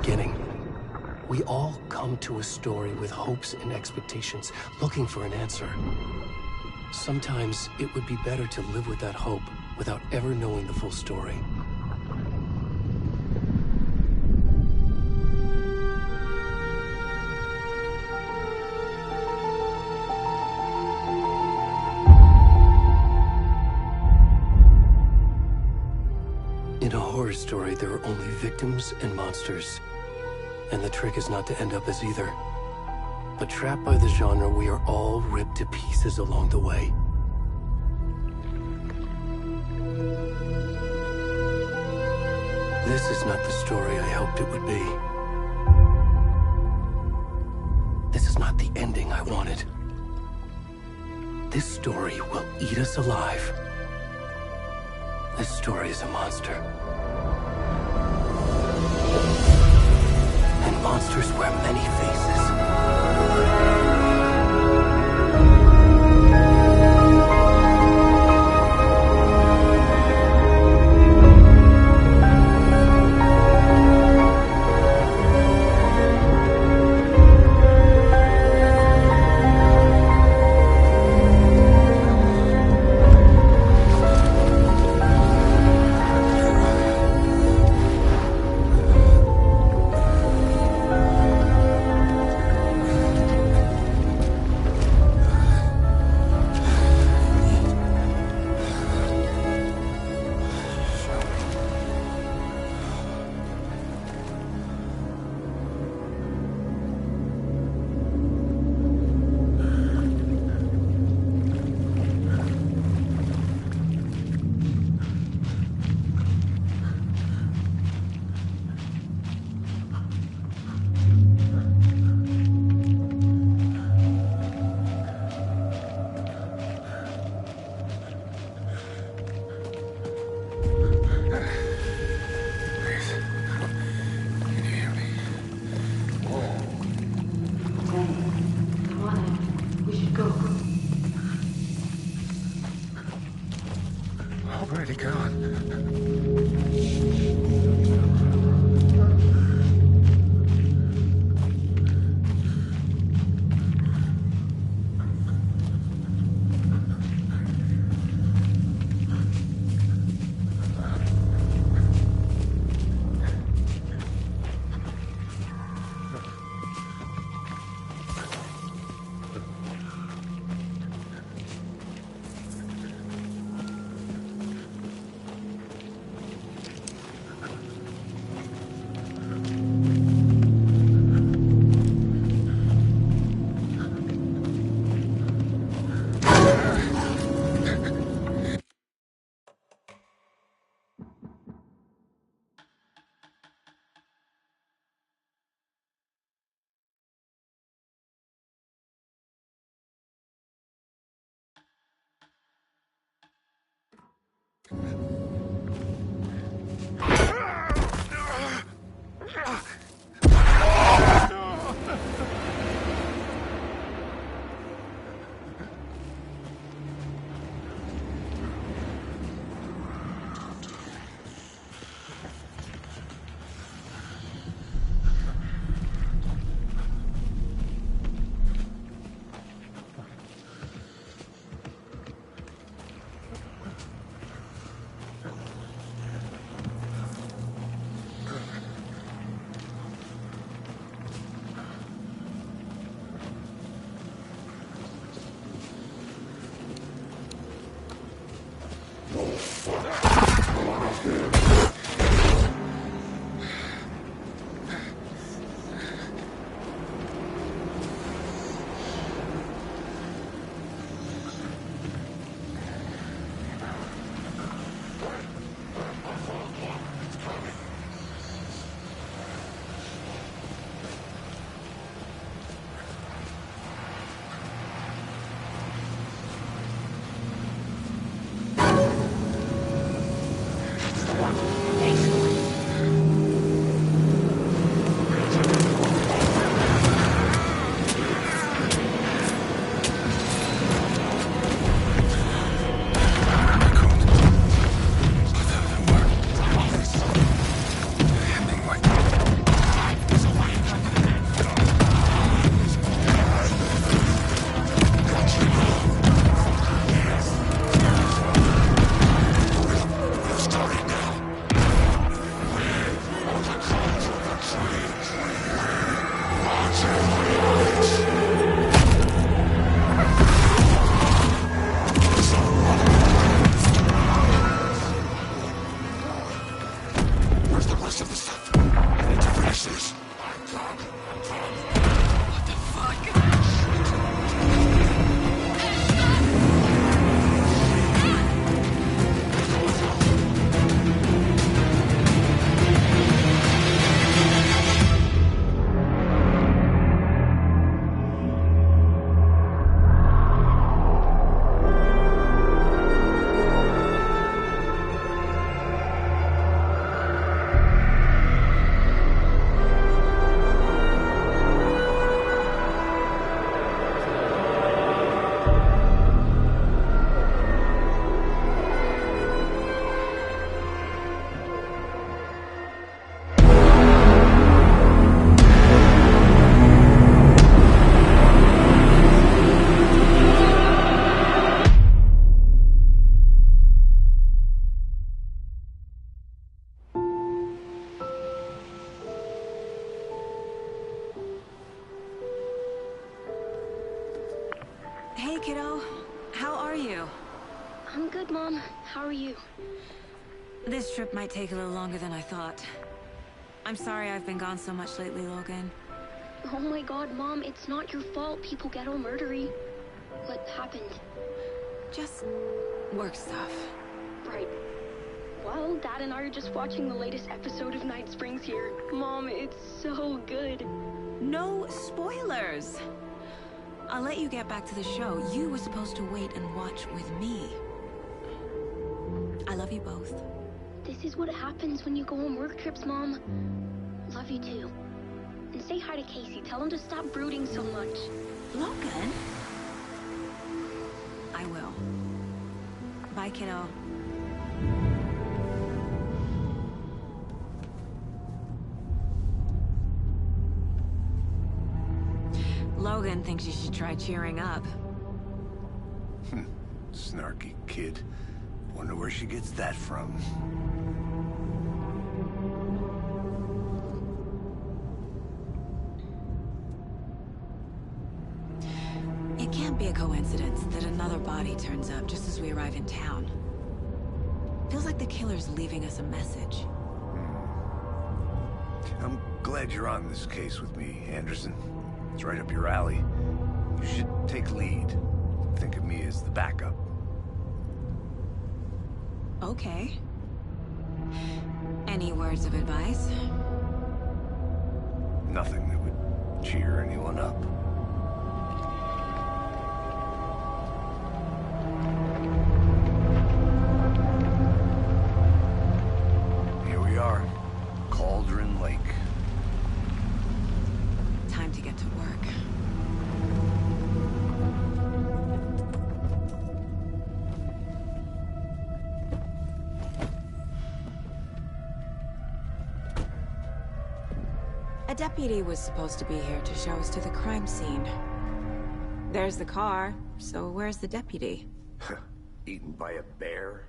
beginning. We all come to a story with hopes and expectations, looking for an answer. Sometimes it would be better to live with that hope without ever knowing the full story. In a horror story, there are only victims and monsters. And the trick is not to end up as either. But trapped by the genre, we are all ripped to pieces along the way. This is not the story I hoped it would be. This is not the ending I wanted. This story will eat us alive. This story is a monster. And monsters wear many faces. rest of the stuff. I need to finish this. What the fuck? Hey, kiddo. How are you? I'm good, Mom. How are you? This trip might take a little longer than I thought. I'm sorry I've been gone so much lately, Logan. Oh my god, Mom, it's not your fault people get all murdery. What happened? Just work stuff. Right. Well, Dad and I are just watching the latest episode of Night Springs here. Mom, it's so good. No spoilers! I'll let you get back to the show. You were supposed to wait and watch with me. I love you both. This is what happens when you go on work trips, Mom. Love you too. And say hi to Casey. Tell him to stop brooding so much. Logan? I will. Bye, kiddo. Logan thinks you should try cheering up. Snarky kid. Wonder where she gets that from. It can't be a coincidence that another body turns up just as we arrive in town. Feels like the killer's leaving us a message. I'm glad you're on this case with me, Anderson. It's right up your alley. You should take lead. Think of me as the backup. Okay. Any words of advice? Nothing that would cheer anyone up. Here we are. Cauldron Lake. Time to get to work. A deputy was supposed to be here to show us to the crime scene. There's the car, so where's the deputy? Eaten by a bear?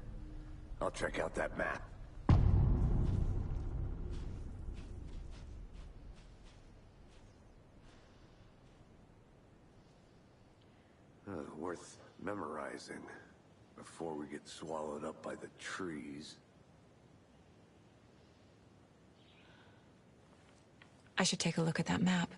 I'll check out that map. Worth memorizing before we get swallowed up by the trees. I should take a look at that map.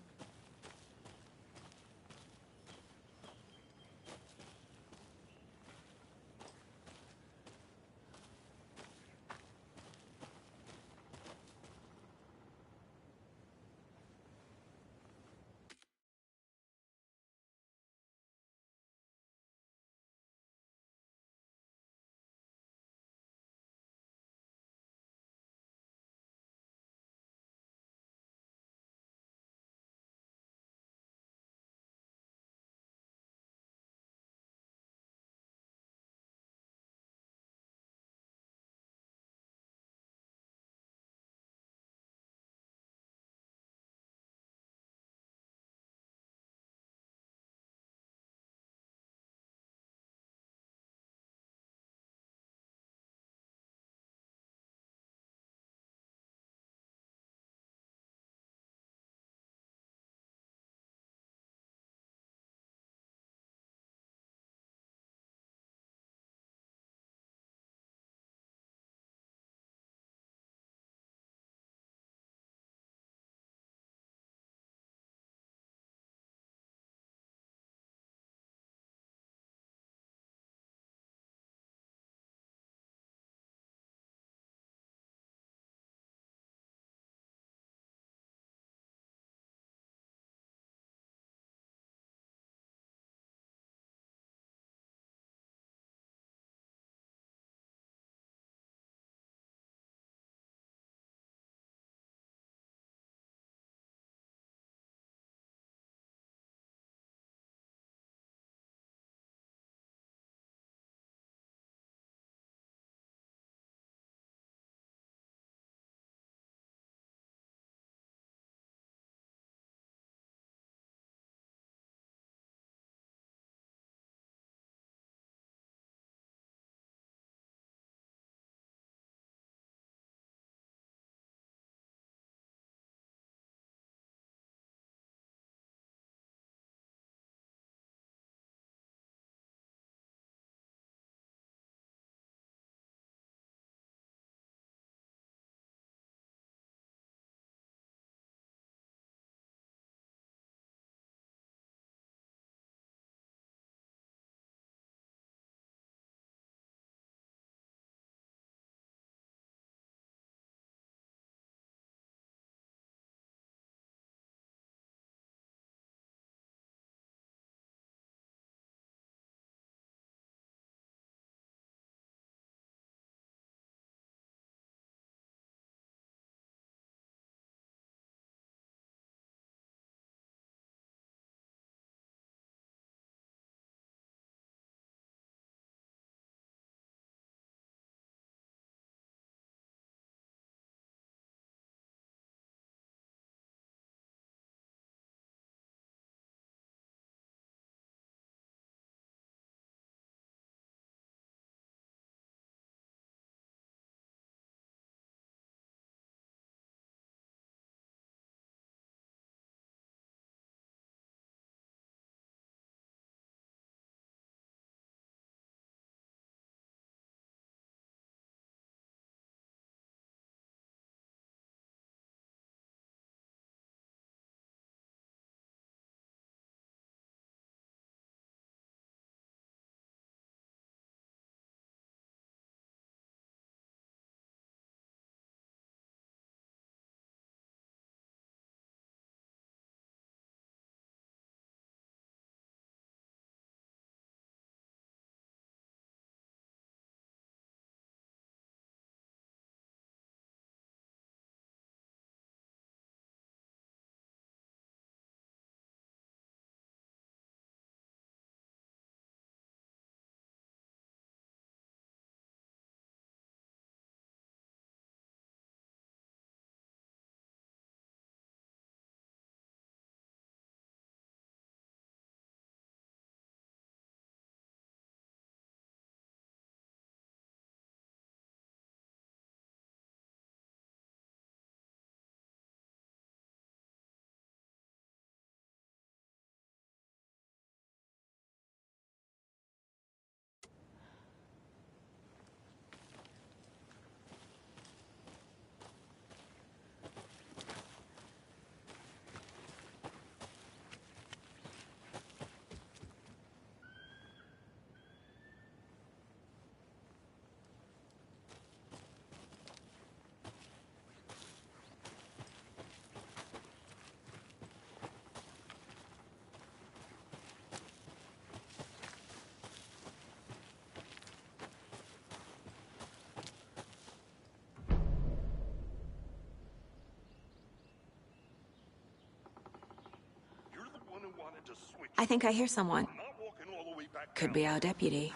to switch. I think I hear someone. I'm not walking all the way back Could down. be our deputy.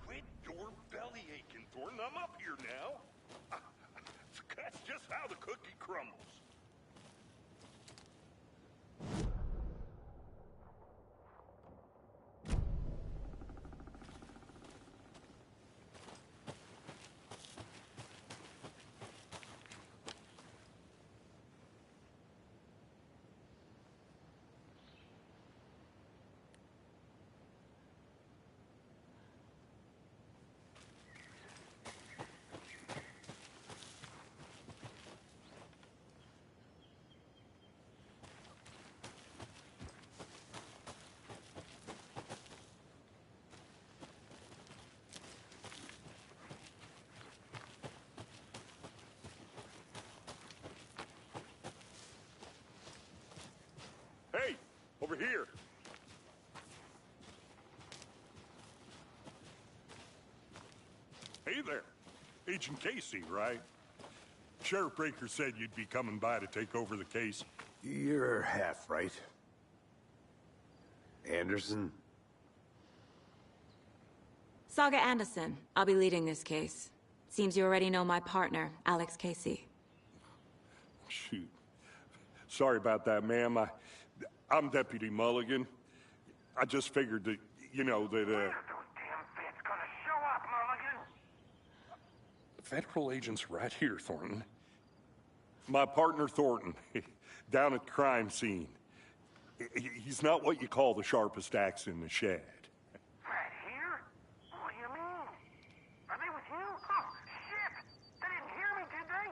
Quit your belly aching, Thornton. I'm up here now. That's just how the cookie crumbles. Hey, over here. Hey there. Agent Casey, right? Sheriff Breaker said you'd be coming by to take over the case. You're half right. Anderson? Saga Anderson. I'll be leading this case. Seems you already know my partner, Alex Casey. Shoot. Sorry about that, ma'am. I'm Deputy Mulligan. I just figured that, you know, that, Where's those damn feds gonna show up, Mulligan? Federal agent's right here, Thornton. My partner, Thornton, down at the crime scene. He's not what you call the sharpest axe in the shed. Right here? What do you mean? Are they with you? Oh, shit! They didn't hear me, did they?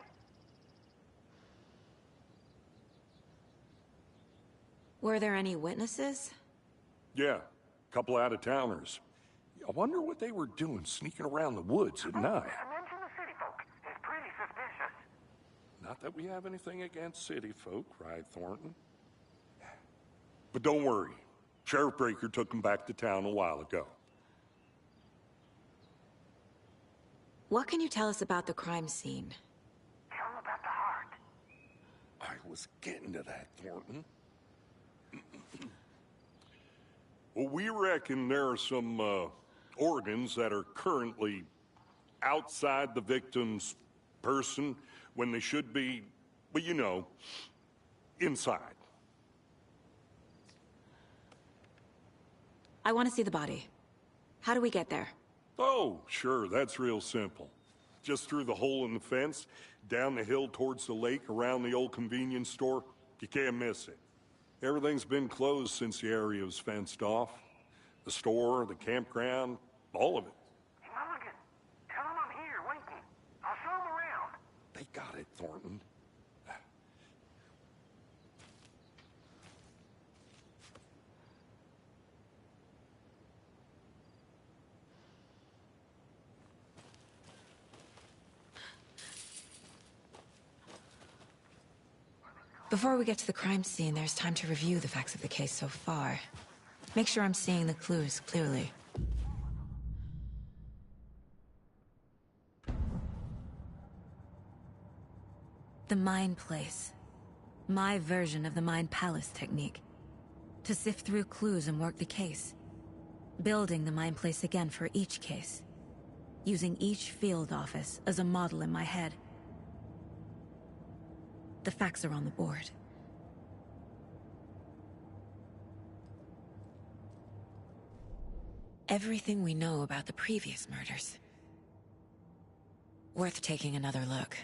Were there any witnesses? Yeah, a couple out-of-towners. I wonder what they were doing sneaking around the woods at night. Mention the city folk. It's pretty suspicious. Not that we have anything against city folk, right, Thornton? But don't worry. Sheriff Breaker took them back to town a while ago. What can you tell us about the crime scene? Tell them about the heart. I was getting to that, Thornton. Well, we reckon there are some organs that are currently outside the victim's person when they should be, well, you know, inside. I want to see the body. How do we get there? Oh, sure, that's real simple. Just through the hole in the fence, down the hill towards the lake, around the old convenience store. You can't miss it. Everything's been closed since the area was fenced off. The store, the campground, all of it. Hey, Mulligan, tell them I'm here, waiting. I'll show them around. They got it, Thornton. Before we get to the crime scene, there's time to review the facts of the case so far. Make sure I'm seeing the clues clearly. The Mind Place. My version of the Mind Palace technique. To sift through clues and work the case. Building the Mind Place again for each case. Using each field office as a model in my head. The facts are on the board. Everything we know about the previous murders. Worth taking another look.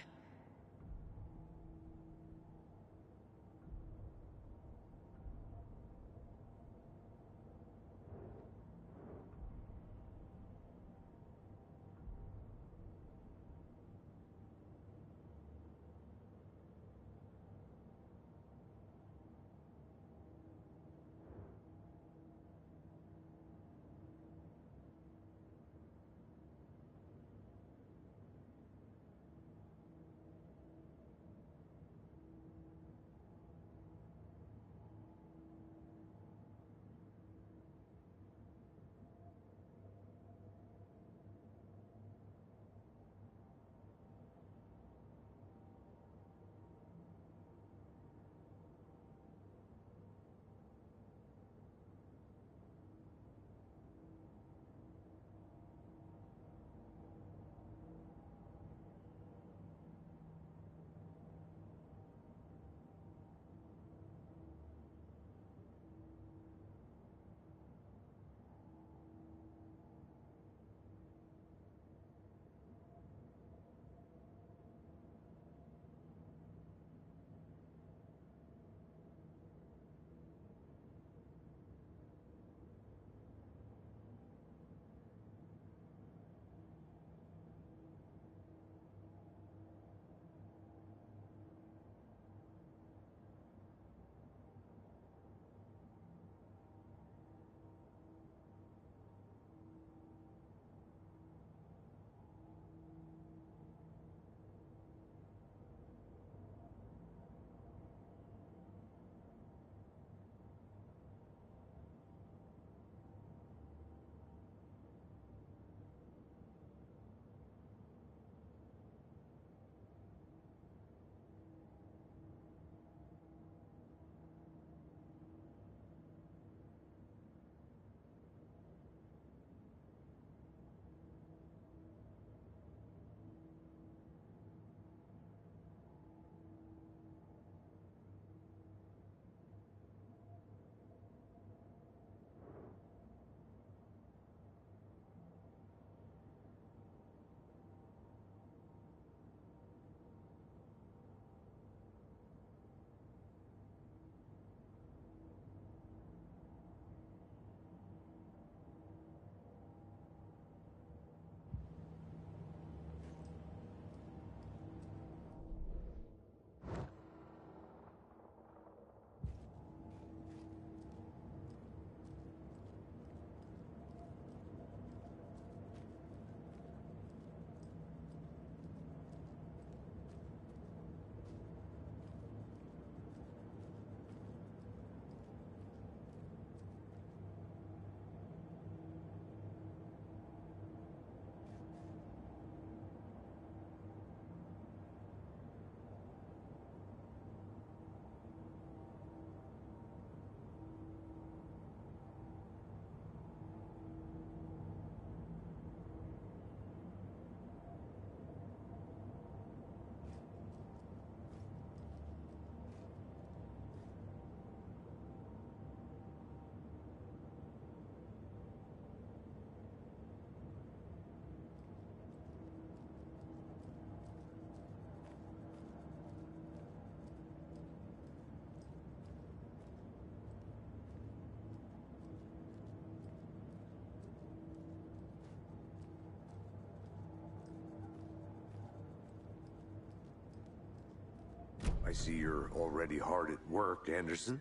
I see you're already hard at work, Anderson.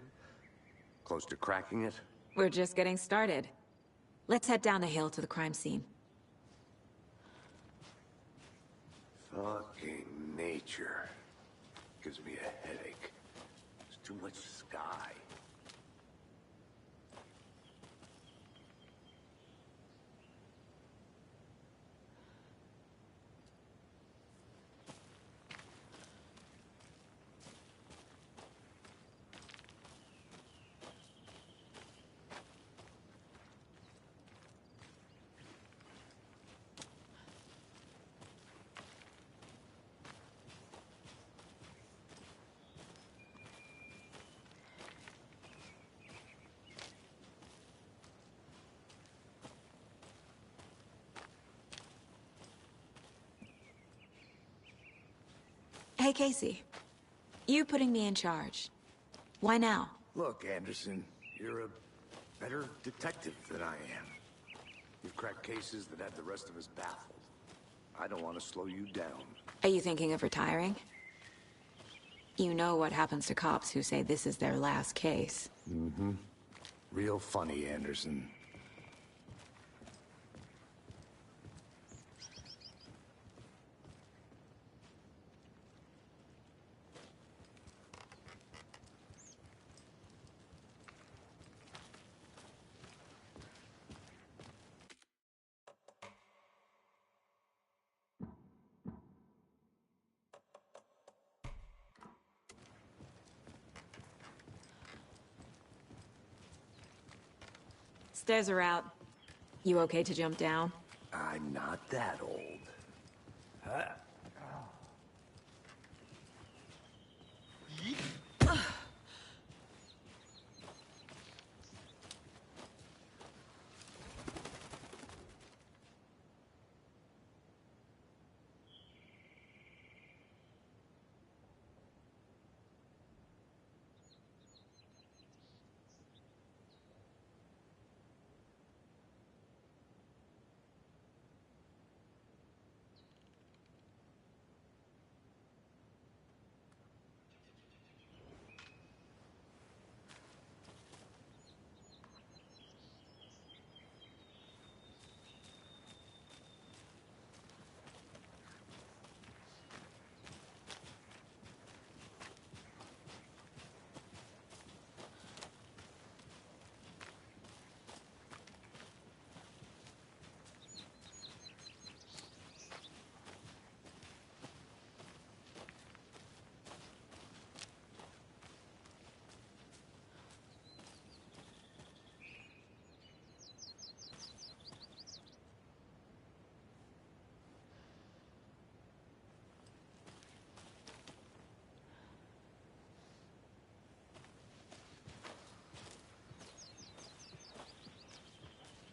Close to cracking it? We're just getting started. Let's head down the hill to the crime scene. Fucking nature. Gives me a headache. There's too much sky. Hey, Casey. You putting me in charge. Why now? Look, Anderson, you're a better detective than I am. You've cracked cases that had the rest of us baffled. I don't want to slow you down. Are you thinking of retiring? You know what happens to cops who say this is their last case. Mm-hmm. Real funny, Anderson. Stairs are out. You okay to jump down? I'm not that old.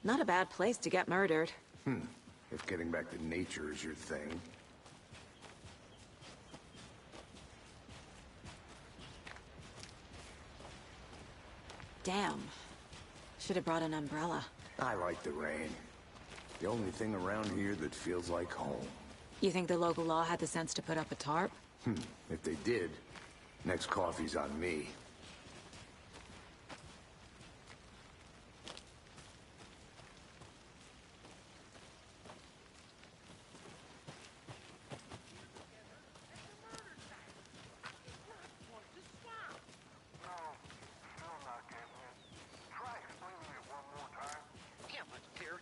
Not a bad place to get murdered. If getting back to nature is your thing. Damn. Should have brought an umbrella. I like the rain. The only thing around here that feels like home. You think the local law had the sense to put up a tarp? If they did, next coffee's on me.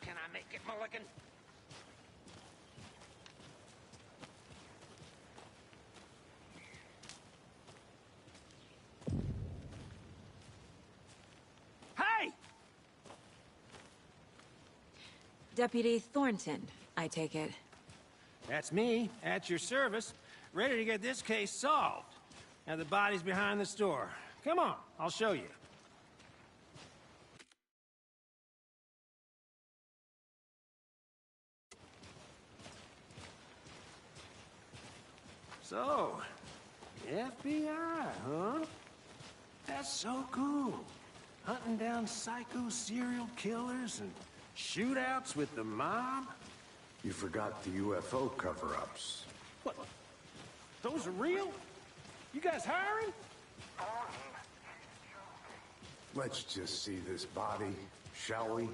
Can I make it, Mulligan? Hey! Deputy Thornton, I take it. That's me, at your service, ready to get this case solved. Now the body's behind the store. Come on, I'll show you. So, FBI, huh? That's so cool. Hunting down psycho serial killers and shootouts with the mob? You forgot the UFO cover-ups. What? Those are real? You guys hiring? Let's just see this body, shall we?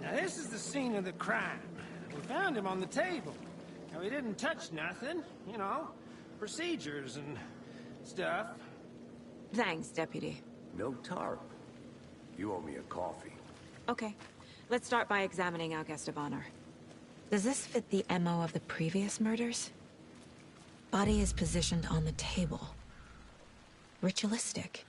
Now this is the scene of the crime. We found him on the table. Now he didn't touch nothing, you know, procedures and stuff. Thanks, Deputy. No tarp. You owe me a coffee. Okay. Let's start by examining our guest of honor. Does this fit the MO of the previous murders? Body is positioned on the table. Ritualistic.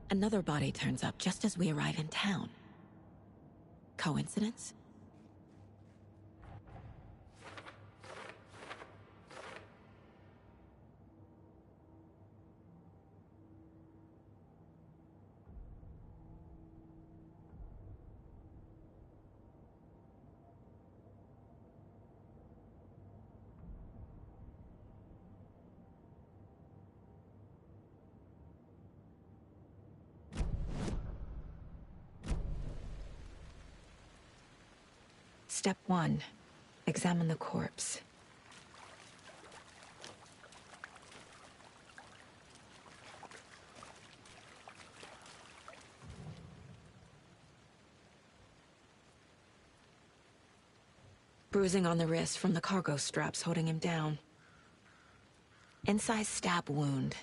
Another body turns up just as we arrive in town. Coincidence? Step 1. Examine the corpse. Bruising on the wrist from the cargo straps holding him down. Incised stab wound.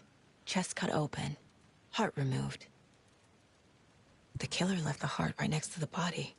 Chest cut open. Heart removed. The killer left the heart right next to the body.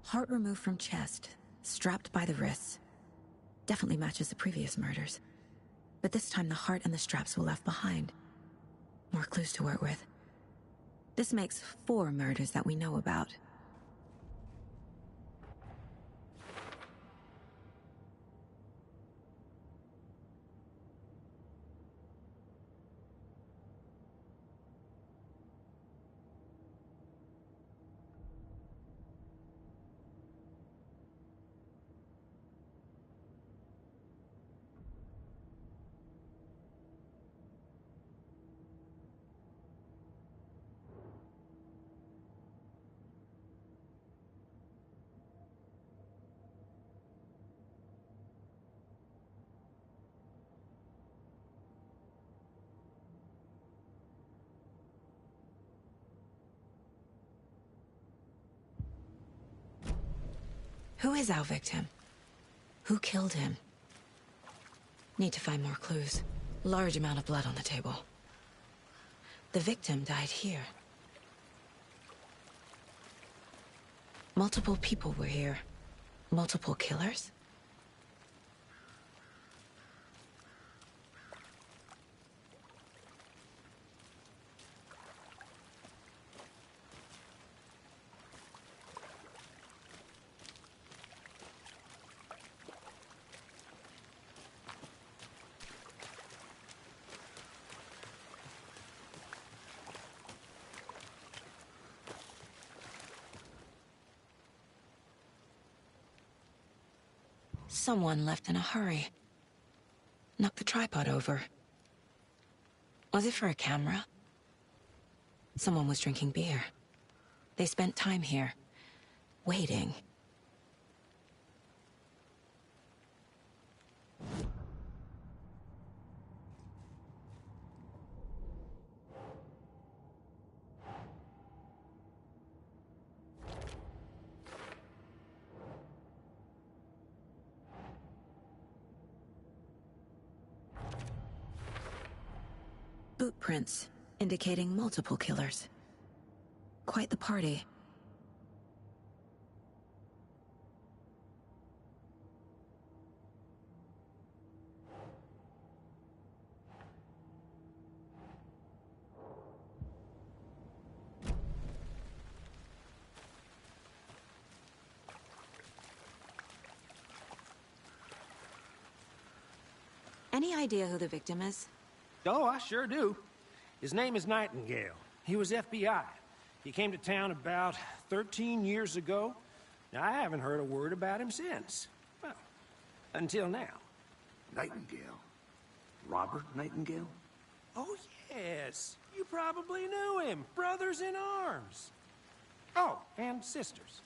Heart removed from chest, strapped by the wrists. Definitely matches the previous murders. But this time the heart and the straps were left behind. More clues to work with. This makes 4 murders that we know about. Who is our victim? Who killed him? Need to find more clues. Large amount of blood on the table. The victim died here. Multiple people were here. Multiple killers? Someone left in a hurry. Knocked the tripod over. Was it for a camera? Someone was drinking beer. They spent time here, waiting. footprints, indicating multiple killers. Quite the party. Any idea who the victim is? Oh, I sure do. His name is Nightingale. He was FBI. He came to town about 13 years ago. Now, I haven't heard a word about him since. Well, until now. Nightingale? Robert Nightingale? Oh, yes. You probably knew him. Brothers in arms. Oh, and sisters.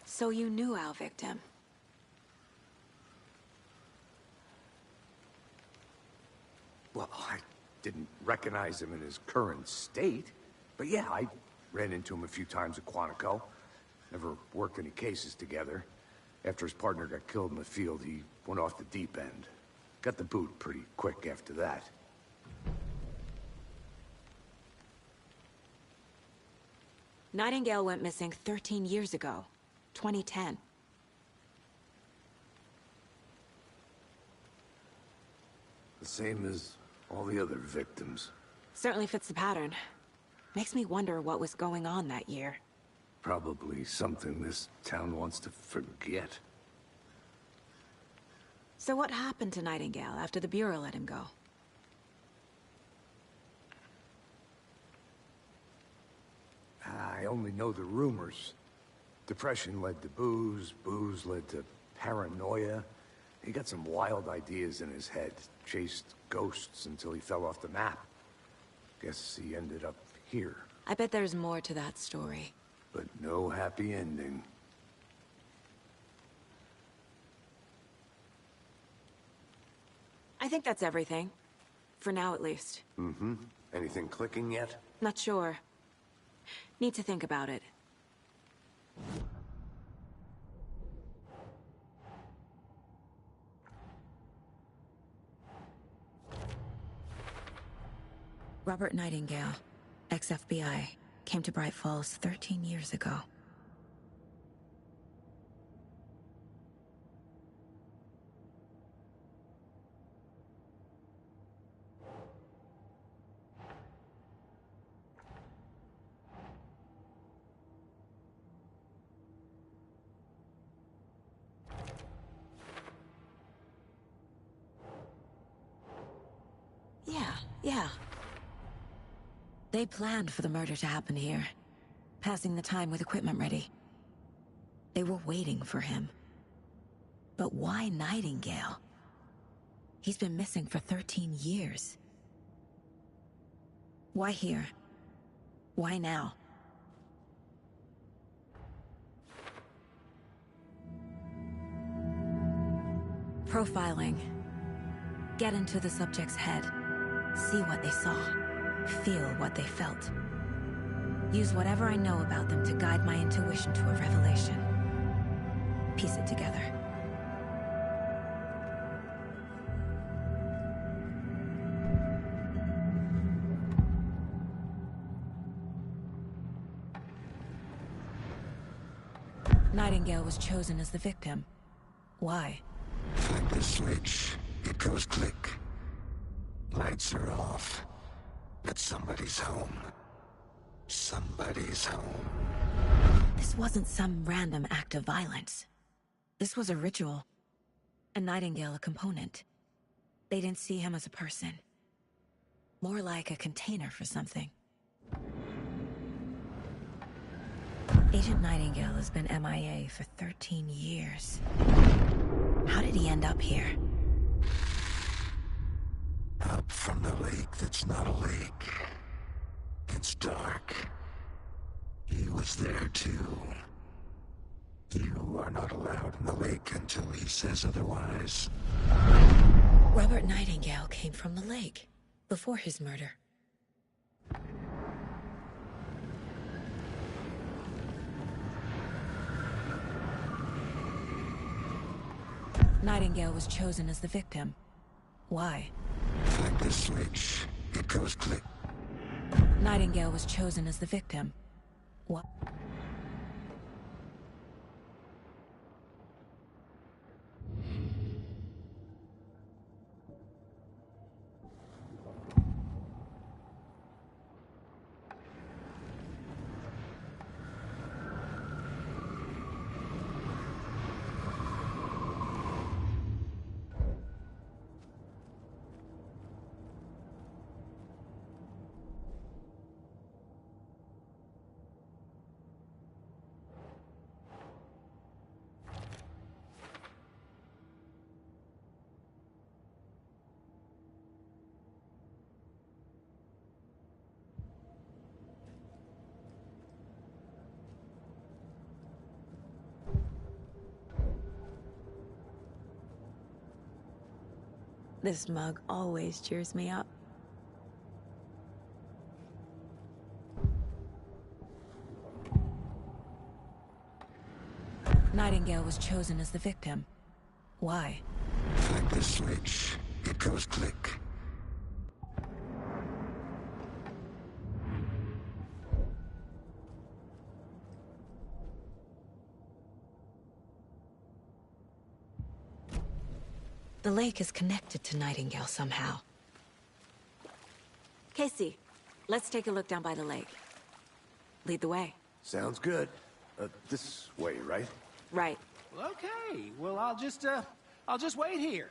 So you knew our victim? Well, I didn't recognize him in his current state. But yeah, I ran into him a few times at Quantico. Never worked any cases together. After his partner got killed in the field, he went off the deep end. Got the boot pretty quick after that. Nightingale went missing 13 years ago. 2010. The same as all the other victims. Certainly fits the pattern. Makes me wonder what was going on that year. Probably something this town wants to forget. So what happened to Nightingale after the Bureau let him go? I only know the rumors. Depression led to booze, booze led to paranoia. He got some wild ideas in his head, chased ghosts until he fell off the map. Guess he ended up here, I bet there's more to that story. but no happy ending. I think that's everything. For now, at least. Mm-hmm. Anything clicking yet? Not sure. Need to think about it. Robert Nightingale, ex-FBI, came to Bright Falls 13 years ago. Yeah. They planned for the murder to happen here, passing the time with equipment ready. They were waiting for him. But why Nightingale? He's been missing for 13 years. Why here? Why now? Profiling. Get into the subject's head. See what they saw. Feel what they felt. Use whatever I know about them to guide my intuition to a revelation. Piece it together. Nightingale was chosen as the victim. Why? Flip the switch. It goes click. Lights are off. But somebody's home. Somebody's home. This wasn't some random act of violence. This was a ritual. And Nightingale a component. They didn't see him as a person. More like a container for something. Agent Nightingale has been MIA for 13 years. How did he end up here? Up from the lake that's not a lake. It's dark. He was there too. You are not allowed in the lake until he says otherwise. Robert Nightingale came from the lake, before his murder. Nightingale was chosen as the victim. Why? Like the switch, it goes click. Nightingale was chosen as the victim. What? This mug always cheers me up. Nightingale was chosen as the victim. Why? Like the switch, it goes click. The lake is connected to Nightingale somehow. Casey, let's take a look down by the lake. Lead the way. Sounds good. This way, right? Right. Okay, well, I'll just wait here.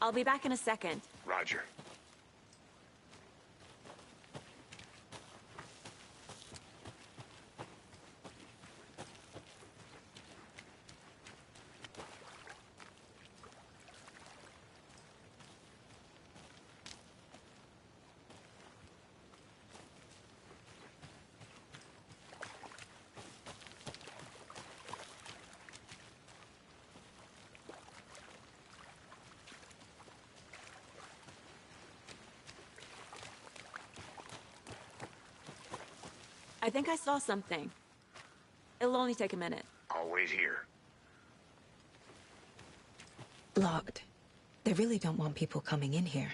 I'll be back in a second. Roger. I think I saw something. It'll only take a minute. I'll wait here. Locked. They really don't want people coming in here.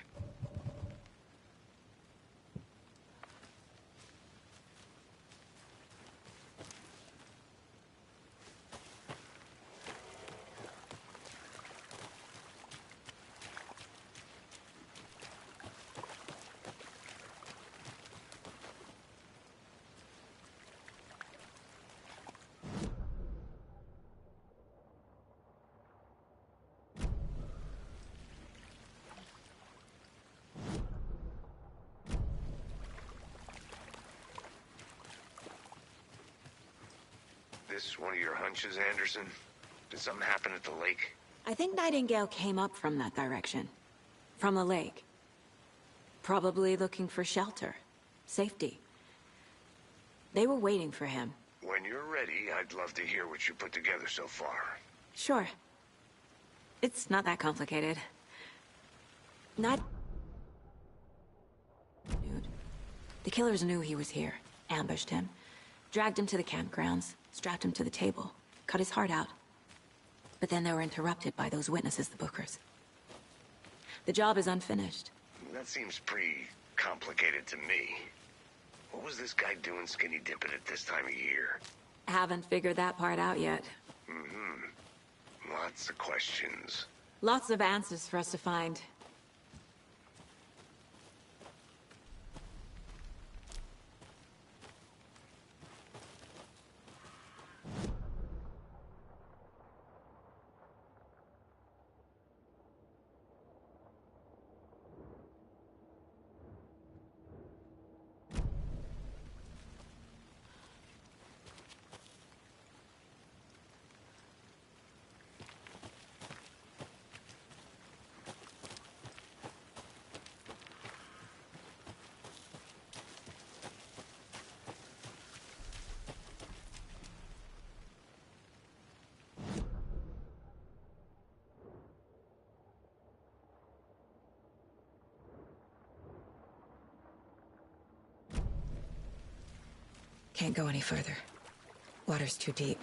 This one of your hunches, Anderson? Did something happen at the lake? I think Nightingale came up from that direction. From the lake. Probably looking for shelter. Safety. They were waiting for him. When you're ready, I'd love to hear what you put together so far. Sure. It's not that complicated. Dude. The killers knew he was here. Ambushed him. Dragged him to the campgrounds. Strapped him to the table. Cut his heart out. But then they were interrupted by those witnesses, the Bookers. The job is unfinished. That seems pretty complicated to me. What was this guy doing skinny dipping at this time of year? Haven't figured that part out yet. Lots of questions. Lots of answers for us to find. Can't go any further. Water's too deep.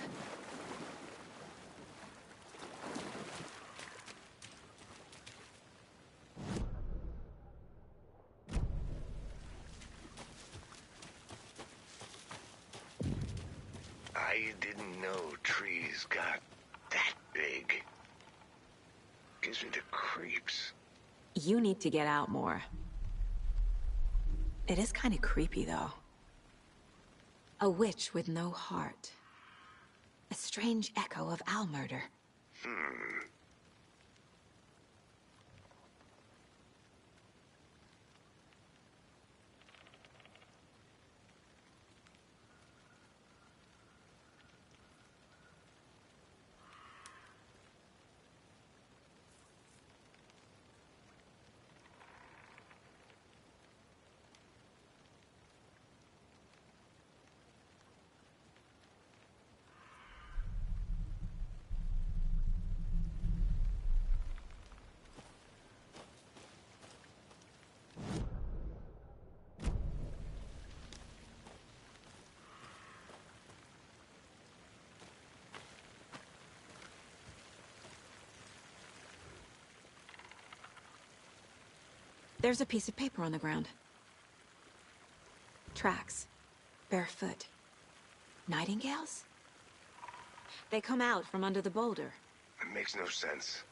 I didn't know trees got that big. Gives me the creeps. You need to get out more. It is kind of creepy, though. A witch with no heart. A strange echo of owl murder. There's a piece of paper on the ground. Tracks. Barefoot. Nightingales? They come out from under the boulder. It makes no sense.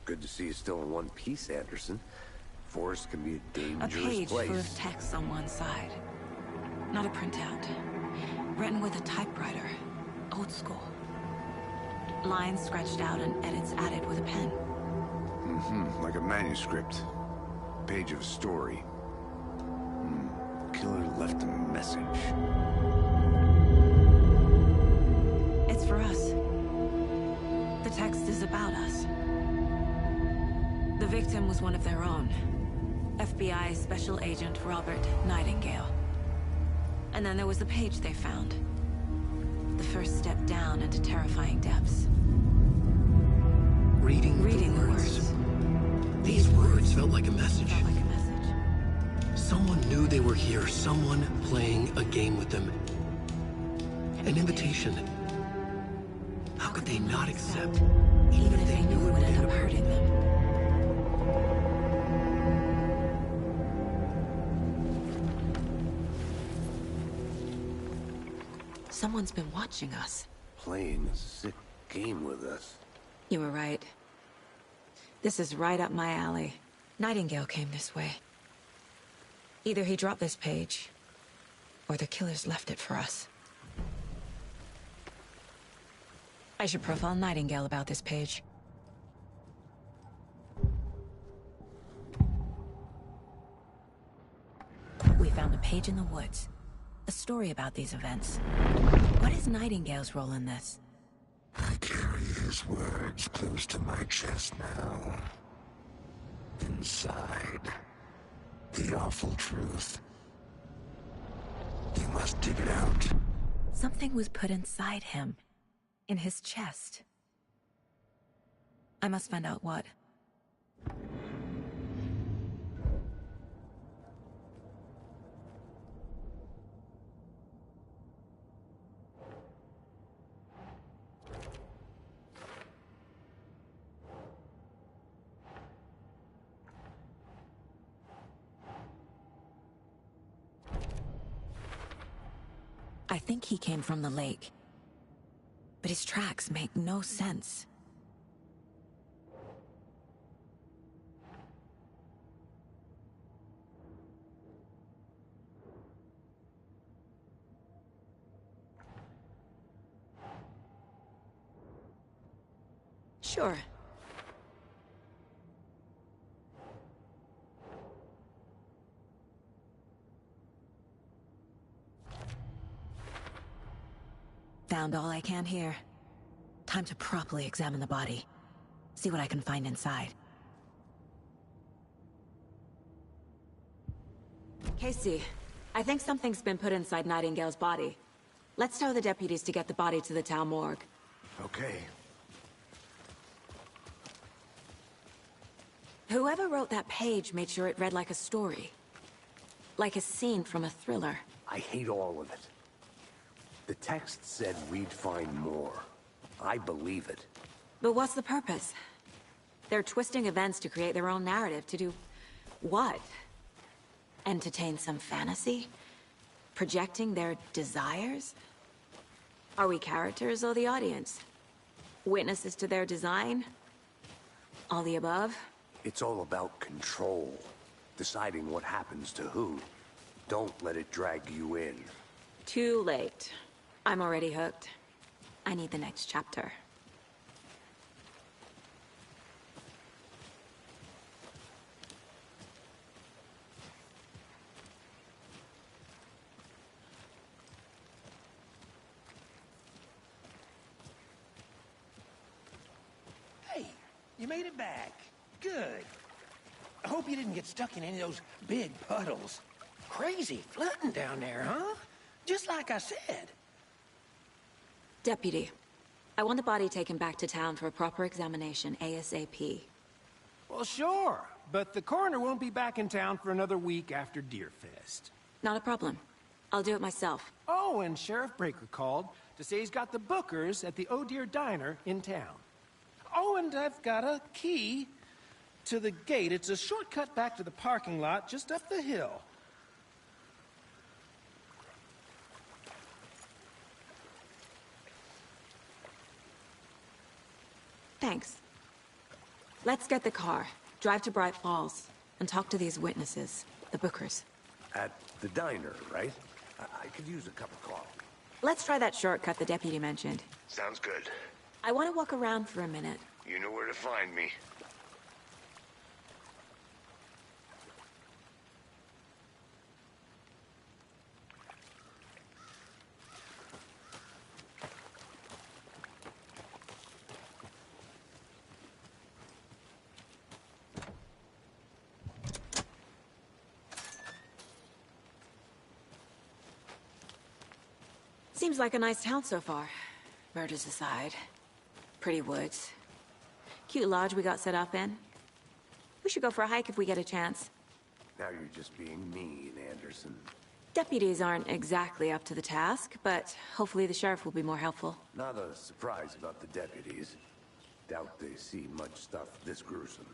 Good to see you still in one piece, Anderson. Forest can be a dangerous A page place. full of text on one side. Not a printout. Written with a typewriter. Old school. Lines scratched out and edits added with a pen. Like a manuscript. Page of a story. Killer left a message. It's for us. The text is about us. The victim was one of their own. FBI Special Agent Robert Nightingale. And then there was the page they found. The first step down into terrifying depths. Reading the words. These words felt like a message. Felt like a message. Someone knew they were here, someone playing a game with them. An invitation. How could they not accept, Even if they knew it would end up hurting them. Someone's been watching us. Playing a sick game with us. You were right. This is right up my alley. Nightingale came this way. Either he dropped this page, or the killers left it for us. I should profile Nightingale about this page. We found a page in the woods. A story about these events. What is Nightingale's role in this? I carry his words close to my chest now. Inside. The awful truth. You must dig it out. Something was put inside him. In his chest. I must find out what. I think he came from the lake. But his tracks make no sense. Sure. Found all I can here. Time to properly examine the body. See what I can find inside. Casey, I think something's been put inside Nightingale's body. Let's tell the deputies to get the body to the town morgue. Okay. Whoever wrote that page made sure it read like a story. Like a scene from a thriller. I hate all of it. The text said we'd find more. I believe it. But what's the purpose? They're twisting events to create their own narrative. To do what? Entertain some fantasy? Projecting their desires? Are we characters or the audience? Witnesses to their design? All the above? It's all about control. Deciding what happens to who. Don't let it drag you in. Too late. I'm already hooked. I need the next chapter. Hey, you made it back. Good. I hope you didn't get stuck in any of those big puddles. Crazy flooding down there, huh? Just like I said. Deputy, I want the body taken back to town for a proper examination, ASAP. Well, sure. But the coroner won't be back in town for another week after Deerfest. Not a problem. I'll do it myself. Oh, and Sheriff Breaker called to say he's got the Bookers at the Oh Deer Diner in town. Oh, and I've got a key to the gate. It's a shortcut back to the parking lot just up the hill. Thanks. Let's get the car, drive to Bright Falls, and talk to these witnesses, the Bookers. At the diner, right? I could use a cup of coffee. Let's try that shortcut the deputy mentioned. Sounds good. I want to walk around for a minute. You know where to find me. Seems like a nice town so far. Murders aside. Pretty woods. Cute lodge we got set up in. We should go for a hike if we get a chance. Now you're just being mean, Anderson. Deputies aren't exactly up to the task, but hopefully the sheriff will be more helpful. Not a surprise about the deputies. Doubt they see much stuff this gruesome.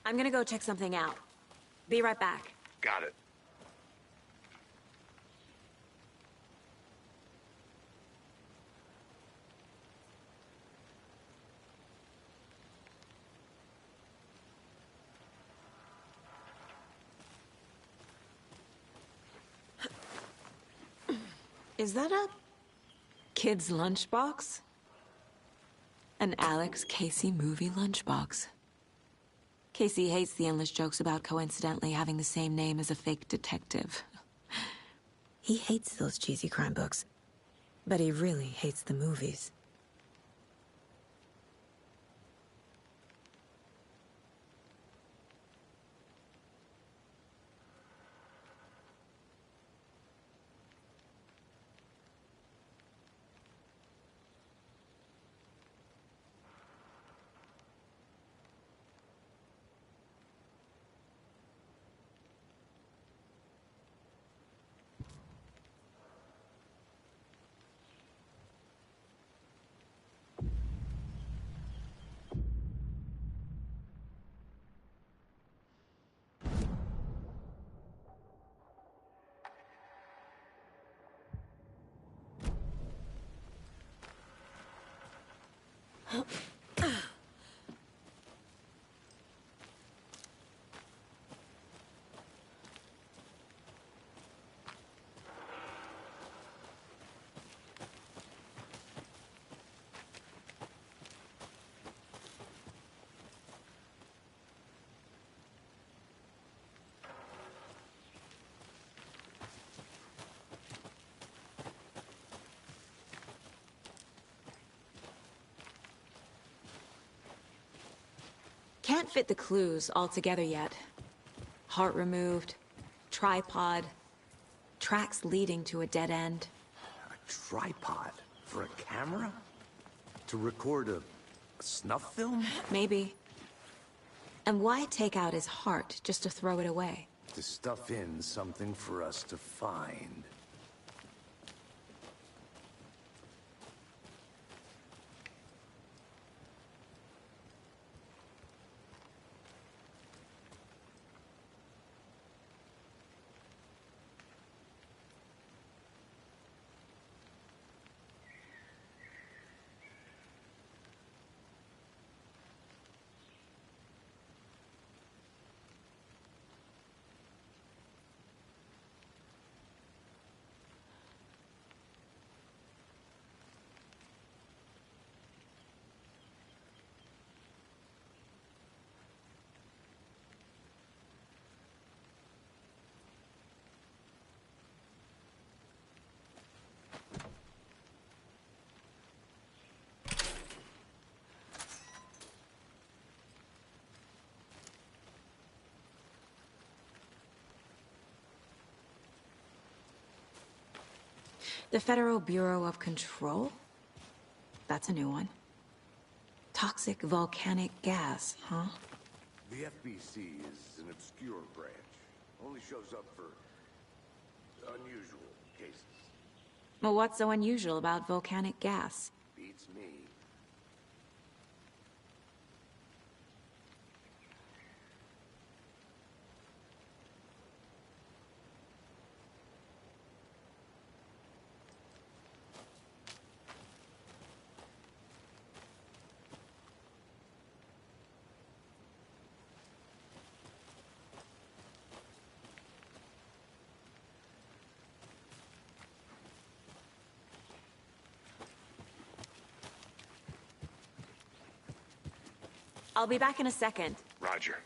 I'm gonna go check something out. Be right back. Got it. Is that a kid's lunchbox? An Alex Casey movie lunchbox. Casey hates the endless jokes about coincidentally having the same name as a fake detective. He hates those cheesy crime books, but he really hates the movies. Can't fit the clues all together yet. Heart removed, tripod, tracks leading to a dead end. A tripod? For a camera? To record a snuff film? Maybe. And why take out his heart just to throw it away? To stuff in something for us to find. The Federal Bureau of Control? That's a new one. Toxic volcanic gas, huh? The FBC is an obscure branch. Only shows up for unusual cases. Well, what's so unusual about volcanic gas? Beats me. I'll be back in a second. Roger.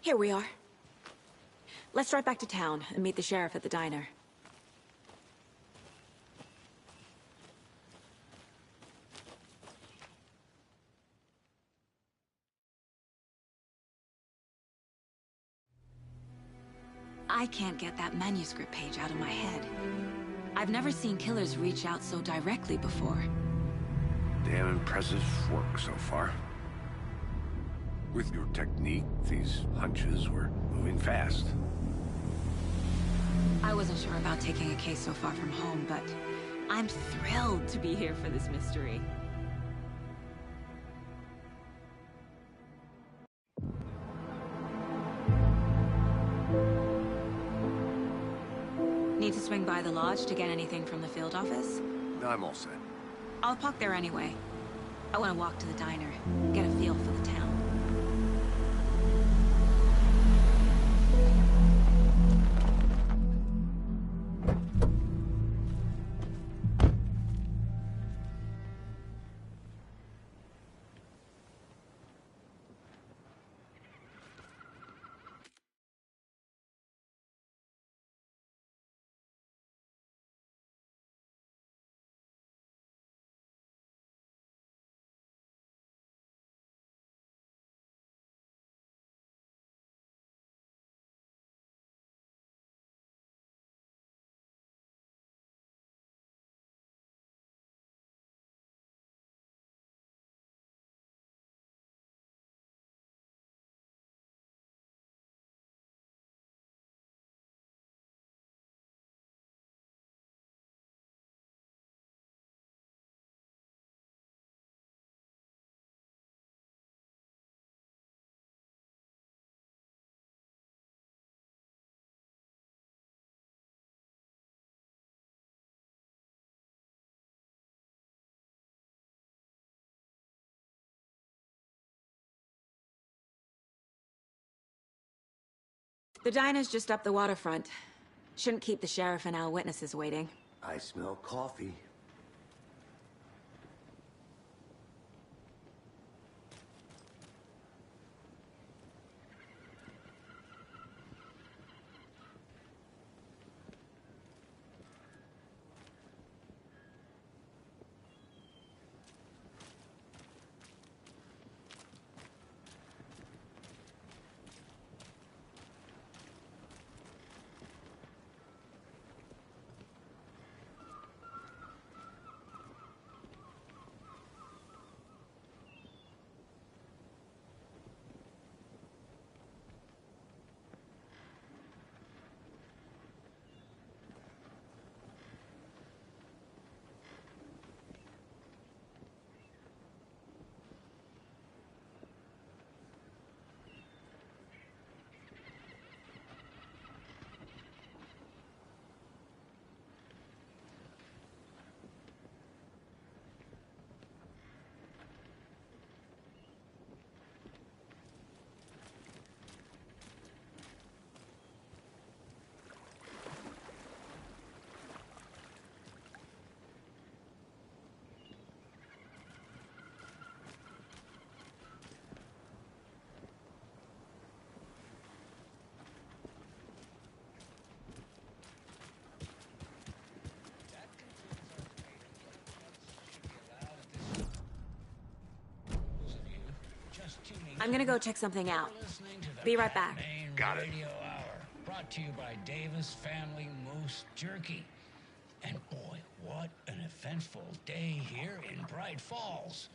Here we are. Let's drive back to town and meet the sheriff at the diner. I can't get that manuscript page out of my head. I've never seen killers reach out so directly before. Damn impressive work so far. With your technique, these hunches were moving fast. I wasn't sure about taking a case so far from home, but I'm thrilled to be here for this mystery. Need to swing by the lodge to get anything from the field office? No, I'm all set. I'll park there anyway. I want to walk to the diner, get a feel for the town. The diner's just up the waterfront. Shouldn't keep the sheriff and our witnesses waiting. I smell coffee. I'm gonna go check something out. Be right back. Got it. Radio Hour, brought to you by Davis Family Moose Jerky. And boy, what an eventful day here in Bright Falls.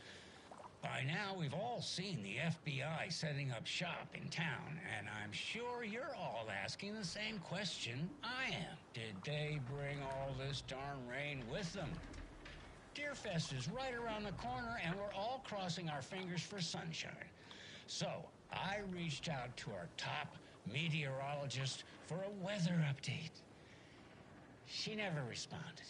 By now, we've all seen the FBI setting up shop in town, and I'm sure you're all asking the same question I am. Did they bring all this darn rain with them? Deerfest is right around the corner, and we're all crossing our fingers for sunshine. So, I reached out to our top meteorologist for a weather update. She never responded.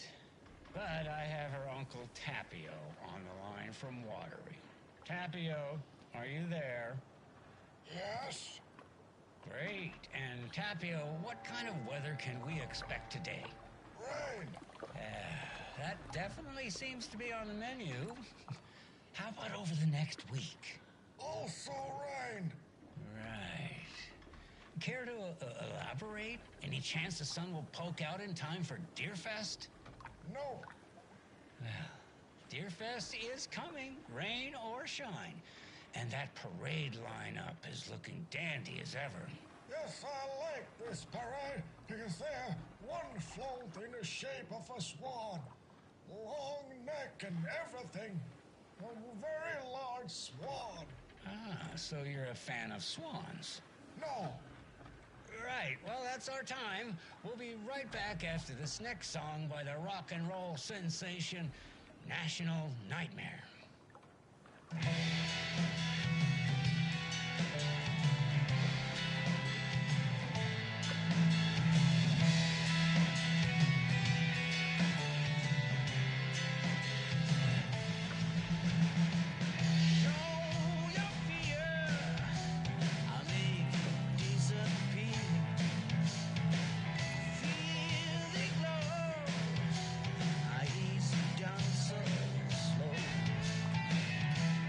But I have her Uncle Tapio on the line from Watery. Tapio, are you there? Yes? Great. And Tapio, what kind of weather can we expect today? Rain. That definitely seems to be on the menu. How about over the next week? Also rain. Right. Care to elaborate? Any chance the sun will poke out in time for Deerfest? No. Well, Deerfest is coming, rain or shine. And that parade lineup is looking dandy as ever. Yes, I like this parade because they're one float in the shape of a swan. Long neck and everything. A very large swan. Ah, so you're a fan of swans. No. Right, well, that's our time. We'll be right back after this next song by the rock and roll sensation, National Nightmare.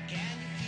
Can you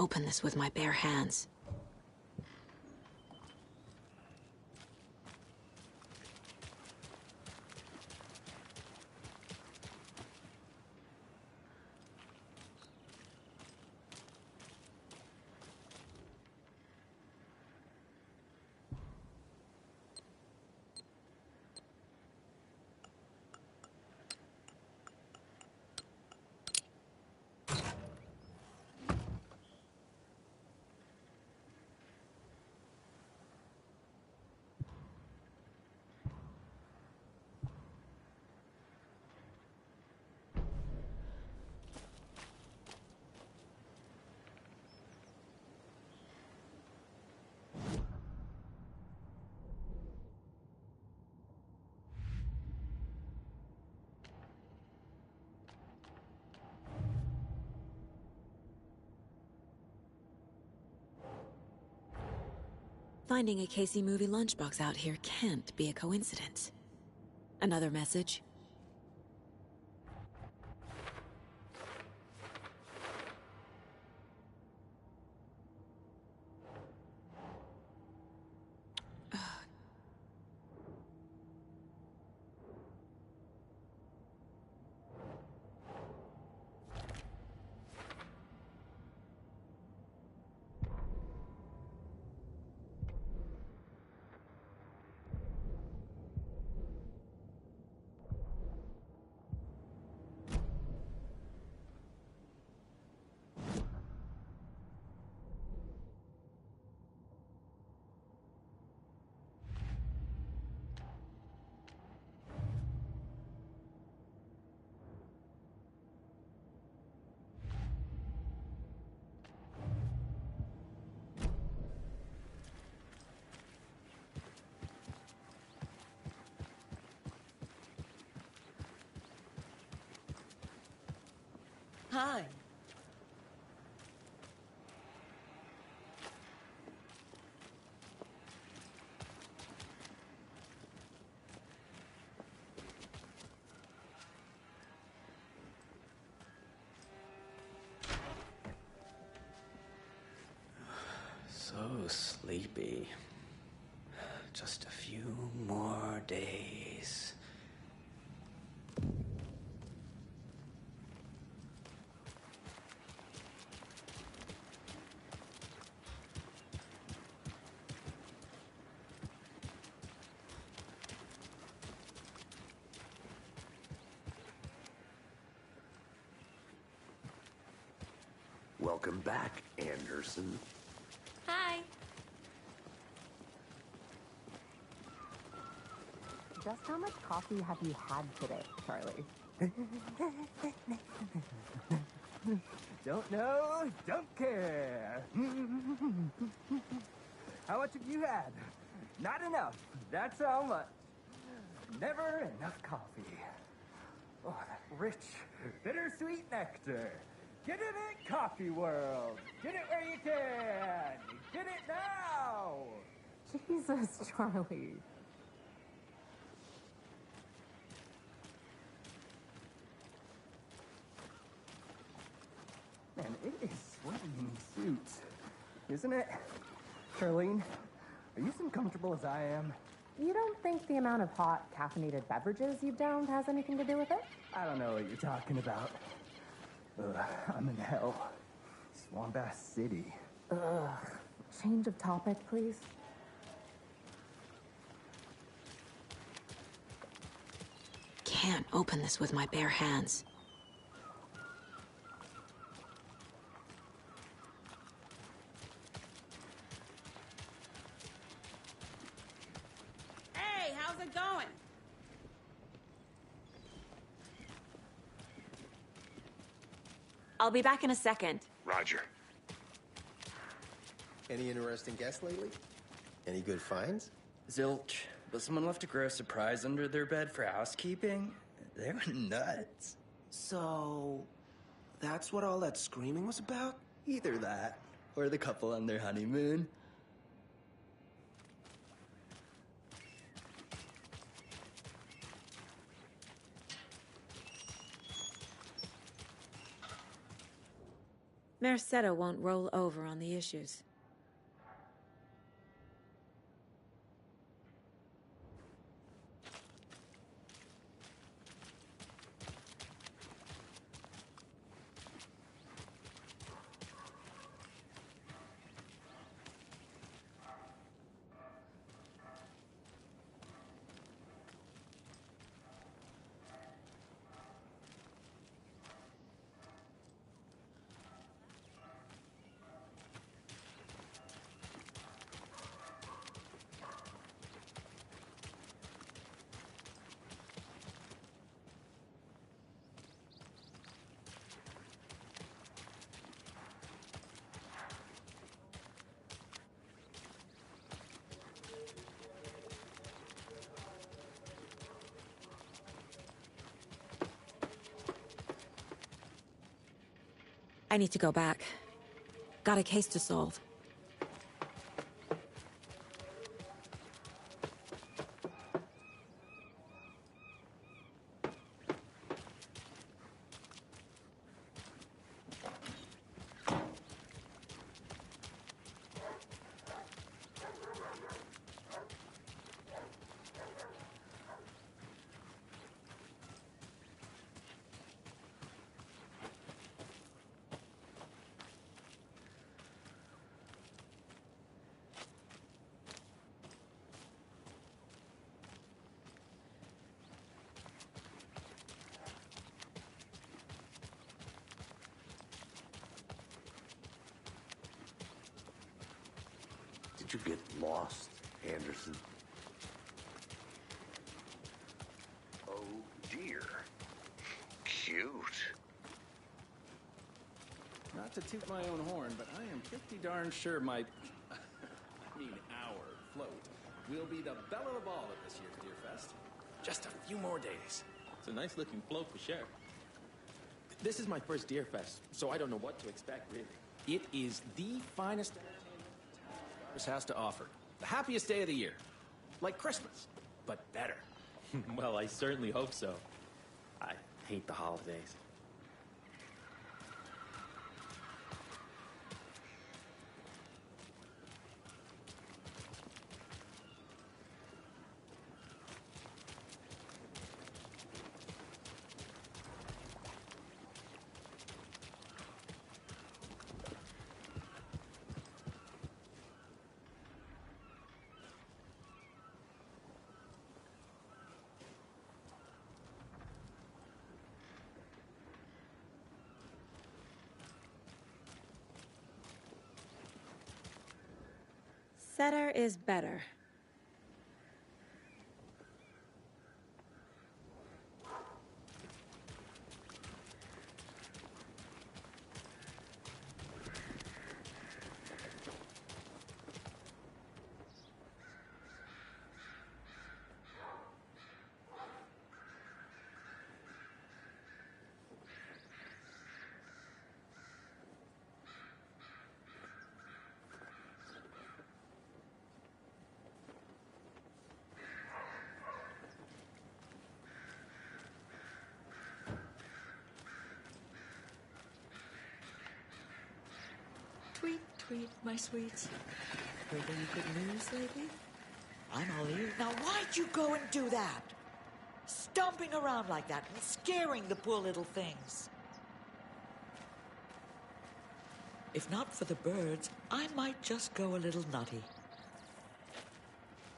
open this with my bare hands. Finding a Casey movie lunchbox out here can't be a coincidence. Another message? Hi. So sleepy. Just a few more days. Welcome back, Anderson. Hi. Just how much coffee have you had today, Charlie? Don't know, don't care. How much have you had? Not enough. That's how much. Never enough coffee. Oh, that rich, bittersweet nectar. Get it in Coffee World. Get it where you can. Get it now. Jesus, Charlie. Man, it is sweaty in these suits, isn't it? Charlene, are you as uncomfortable as I am? You don't think the amount of hot, caffeinated beverages you've downed has anything to do with it? I don't know what you're talking about. Ugh, I'm in hell. Swamp Ass City. Ugh. Change of topic, please. Can't open this with my bare hands. Hey, how's it going? I'll be back in a second. Roger. Any interesting guests lately? Any good finds? Zilch, but someone left a gross surprise under their bed for housekeeping. They were nuts. So, that's what all that screaming was about? Either that, or the couple on their honeymoon. Merceda won't roll over on the issues. I need to go back. Got a case to solve. Did you get lost, Anderson? Oh, dear. Cute. Not to toot my own horn, but I am pretty darn sure my... our float will be the belle of the ball at this year's Deer Fest. Just a few more days. It's a nice looking float for sure. This is my first Deer Fest, so I don't know what to expect, really. It is the finest entertainment this has to offer. The happiest day of the year. Like Christmas, but better. Well, I certainly hope so. I hate the holidays. Better is better. Tweet, tweet, my sweets. Heard any good news lately? I'm all ears. Now, why'd you go and do that? Stomping around like that and scaring the poor little things. If not for the birds, I might just go a little nutty.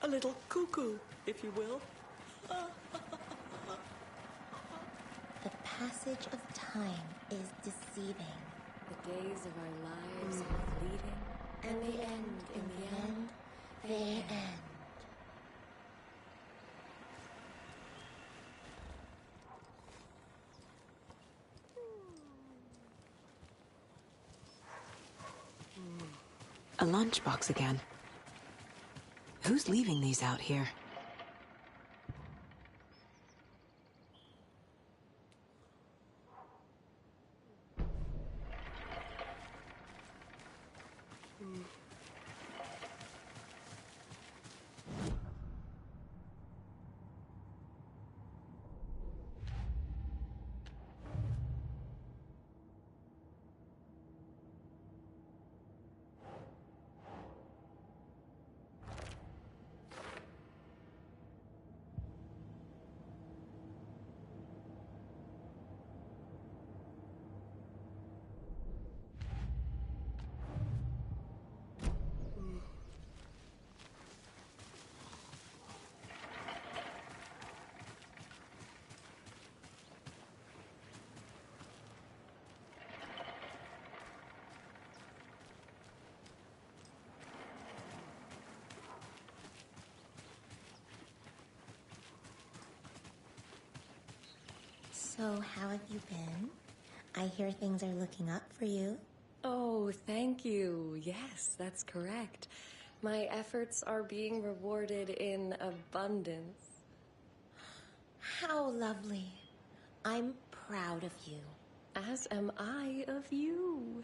A little cuckoo, if you will. The passage of time is deceiving. The days of our lives are fleeting. And they end in the end. They end. A lunchbox again. Who's leaving these out here? So, how have you been? I hear things are looking up for you. Oh, thank you. Yes, that's correct. My efforts are being rewarded in abundance. How lovely. I'm proud of you. As am I of you.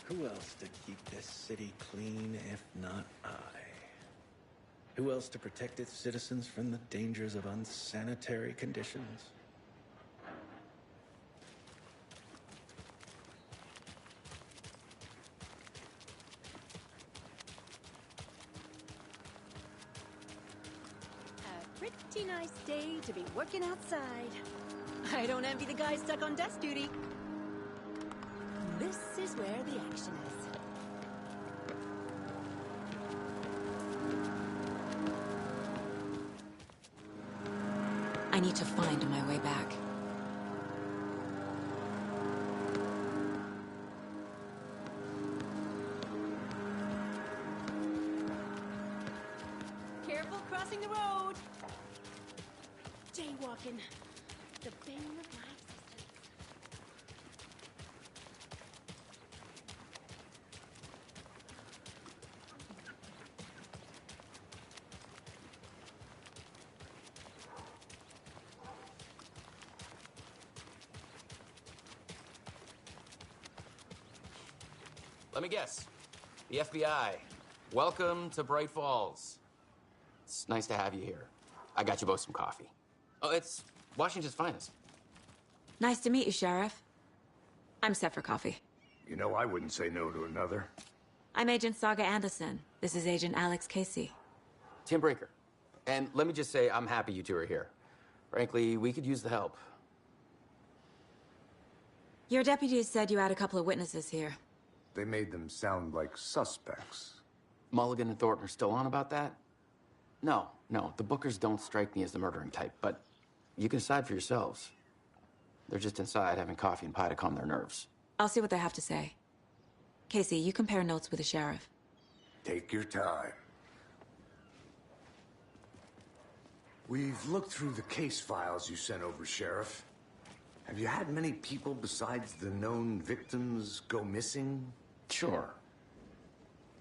Who else to keep this city clean if not I? Who else to protect its citizens from the dangers of unsanitary conditions? A pretty nice day to be working outside. I don't envy the guy stuck on desk duty. This is where the action is. I need to find my way back. Careful crossing the road. Jaywalking. The bane of my existence. Let me guess. The FBI. Welcome to Bright Falls. It's nice to have you here. I got you both some coffee. Oh, it's Washington's finest. Nice to meet you, Sheriff. I'm set for coffee. You know, I wouldn't say no to another. I'm Agent Saga Anderson. This is Agent Alex Casey. Tim Breaker. And let me just say, I'm happy you two are here. Frankly, we could use the help. Your deputies said you had a couple of witnesses here. They made them sound like suspects. Mulligan and Thornton are still on about that? No, the Bookers don't strike me as the murdering type, but you can decide for yourselves. They're just inside having coffee and pie to calm their nerves. I'll see what they have to say. Casey, you compare notes with the sheriff. Take your time. We've looked through the case files you sent over, Sheriff. Have you had many people besides the known victims go missing? Sure.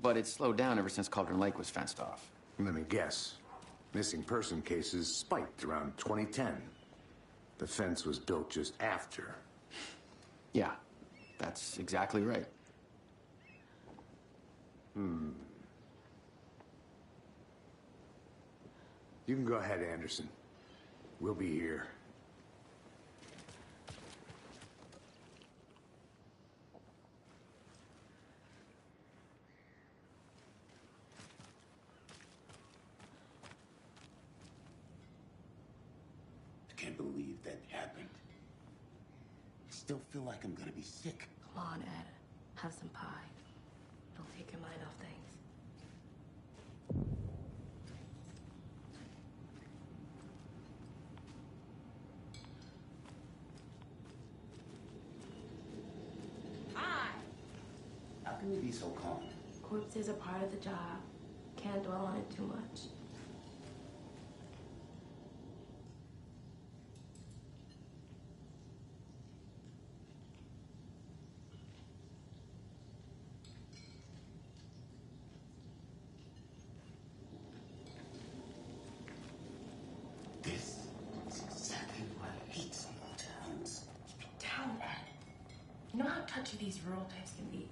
But it's slowed down ever since Cauldron Lake was fenced off. Let me guess. Missing person cases spiked around 2010. The fence was built just after. Yeah, that's exactly right. You can go ahead, Anderson. We'll be here. I can't believe that happened. I still feel like I'm gonna be sick. Come on, Ed. Have some pie. It'll take your mind off things. Hi! How can you be so calm? Corpses are part of the job. Can't dwell on it too much. This is exactly why I hate small towns. Keep it down, Ed. You know how touchy these rural types can be.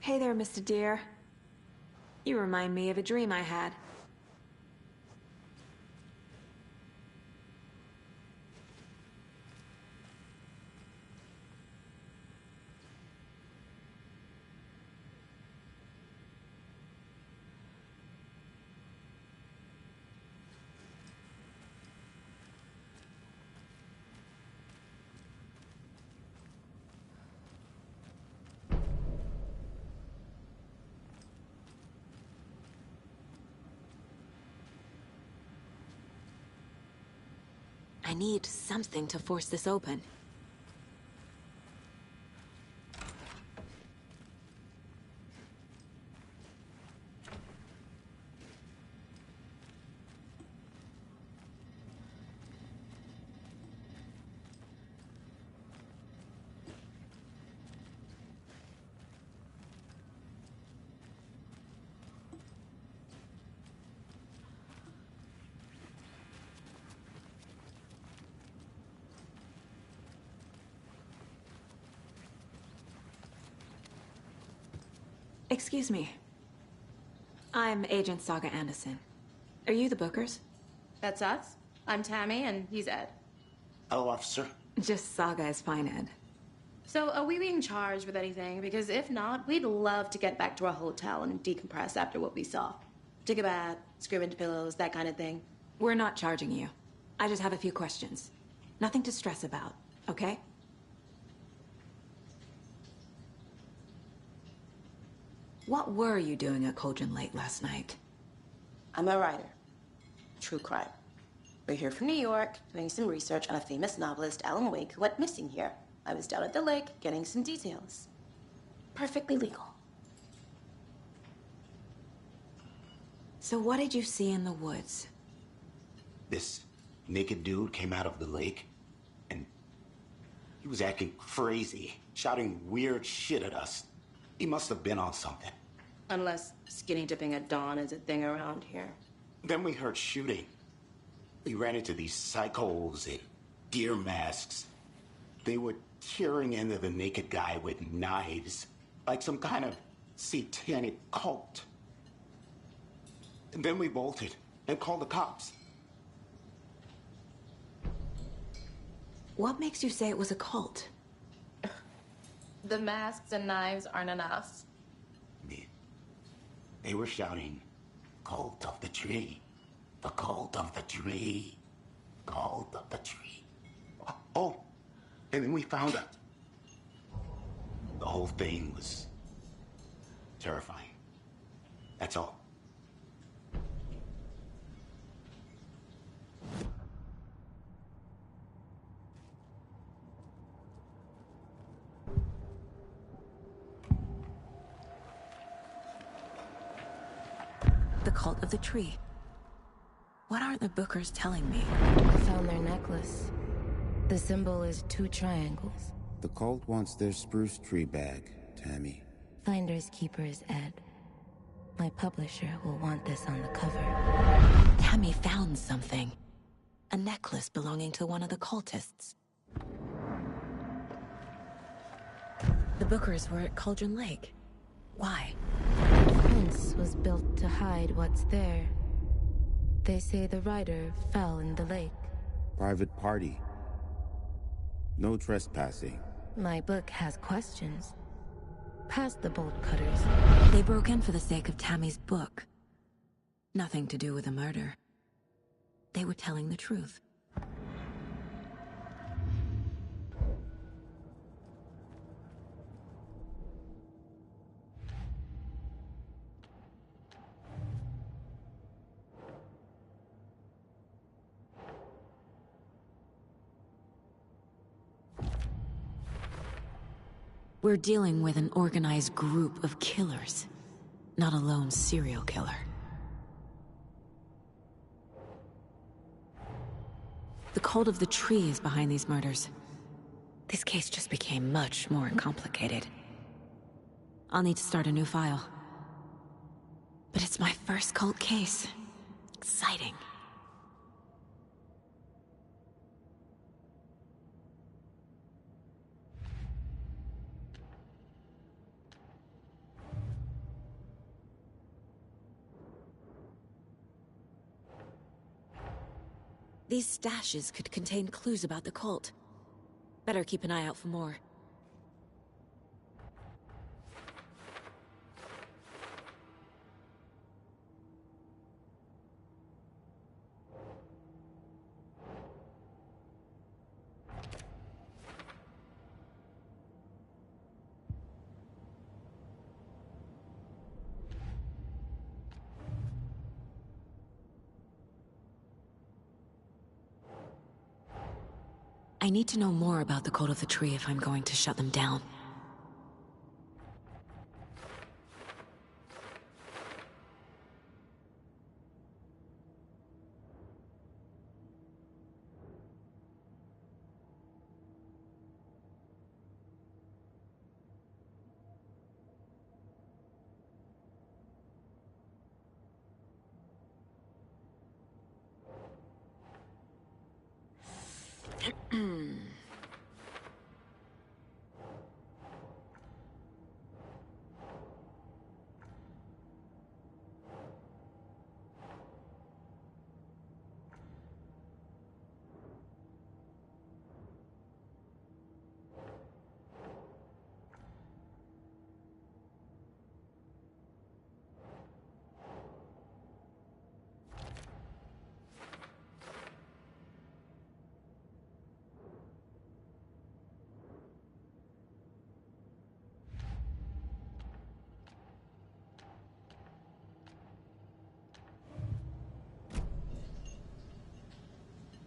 Hey there, Mr. Deer. You remind me of a dream I had. I need something to force this open. Excuse me. I'm Agent Saga Anderson. Are you the Bookers? That's us. I'm Tammy, and he's Ed. Hello, officer. Just Saga is fine, Ed. So, are we being charged with anything? Because if not, we'd love to get back to our hotel and decompress after what we saw. Take a bath, scream into pillows, that kind of thing. We're not charging you. I just have a few questions. Nothing to stress about, okay? What were you doing at Cauldron Lake last night? I'm a writer. True crime. We're here from New York, doing some research on a famous novelist, Alan Wake, who went missing here. I was down at the lake, getting some details. Perfectly legal. So what did you see in the woods? This naked dude came out of the lake, and he was acting crazy, shouting weird shit at us. He must have been on something. Unless skinny dipping at dawn is a thing around here. Then we heard shooting. We ran into these psychos in deer masks. They were tearing into the naked guy with knives, like some kind of satanic cult. And then we bolted and called the cops. What makes you say it was a cult? The masks and knives aren't enough. They were shouting, "Cult of the tree, the cult of the tree, cult of the tree." Oh, and then we found out. The whole thing was terrifying. That's all. The cult of the tree. What aren't the Bookers telling me? I found their necklace. The symbol is 2 triangles. The cult wants their spruce tree bag, Tammy. Finders keepers, Ed. My publisher will want this on the cover. Tammy found something. A necklace belonging to one of the cultists. The Bookers were at Cauldron Lake. Why? The fence was built to hide what's there. They say the rider fell in the lake. Private party. No trespassing. My book has questions. Past the bolt cutters. They broke in for the sake of Tammy's book. Nothing to do with the murder. They were telling the truth. We're dealing with an organized group of killers, not a lone serial killer. The cult of the tree is behind these murders. This case just became much more complicated. I'll need to start a new file. But it's my first cult case. Exciting. These stashes could contain clues about the cult. Better keep an eye out for more. I need to know more about the Cult of the Tree if I'm going to shut them down.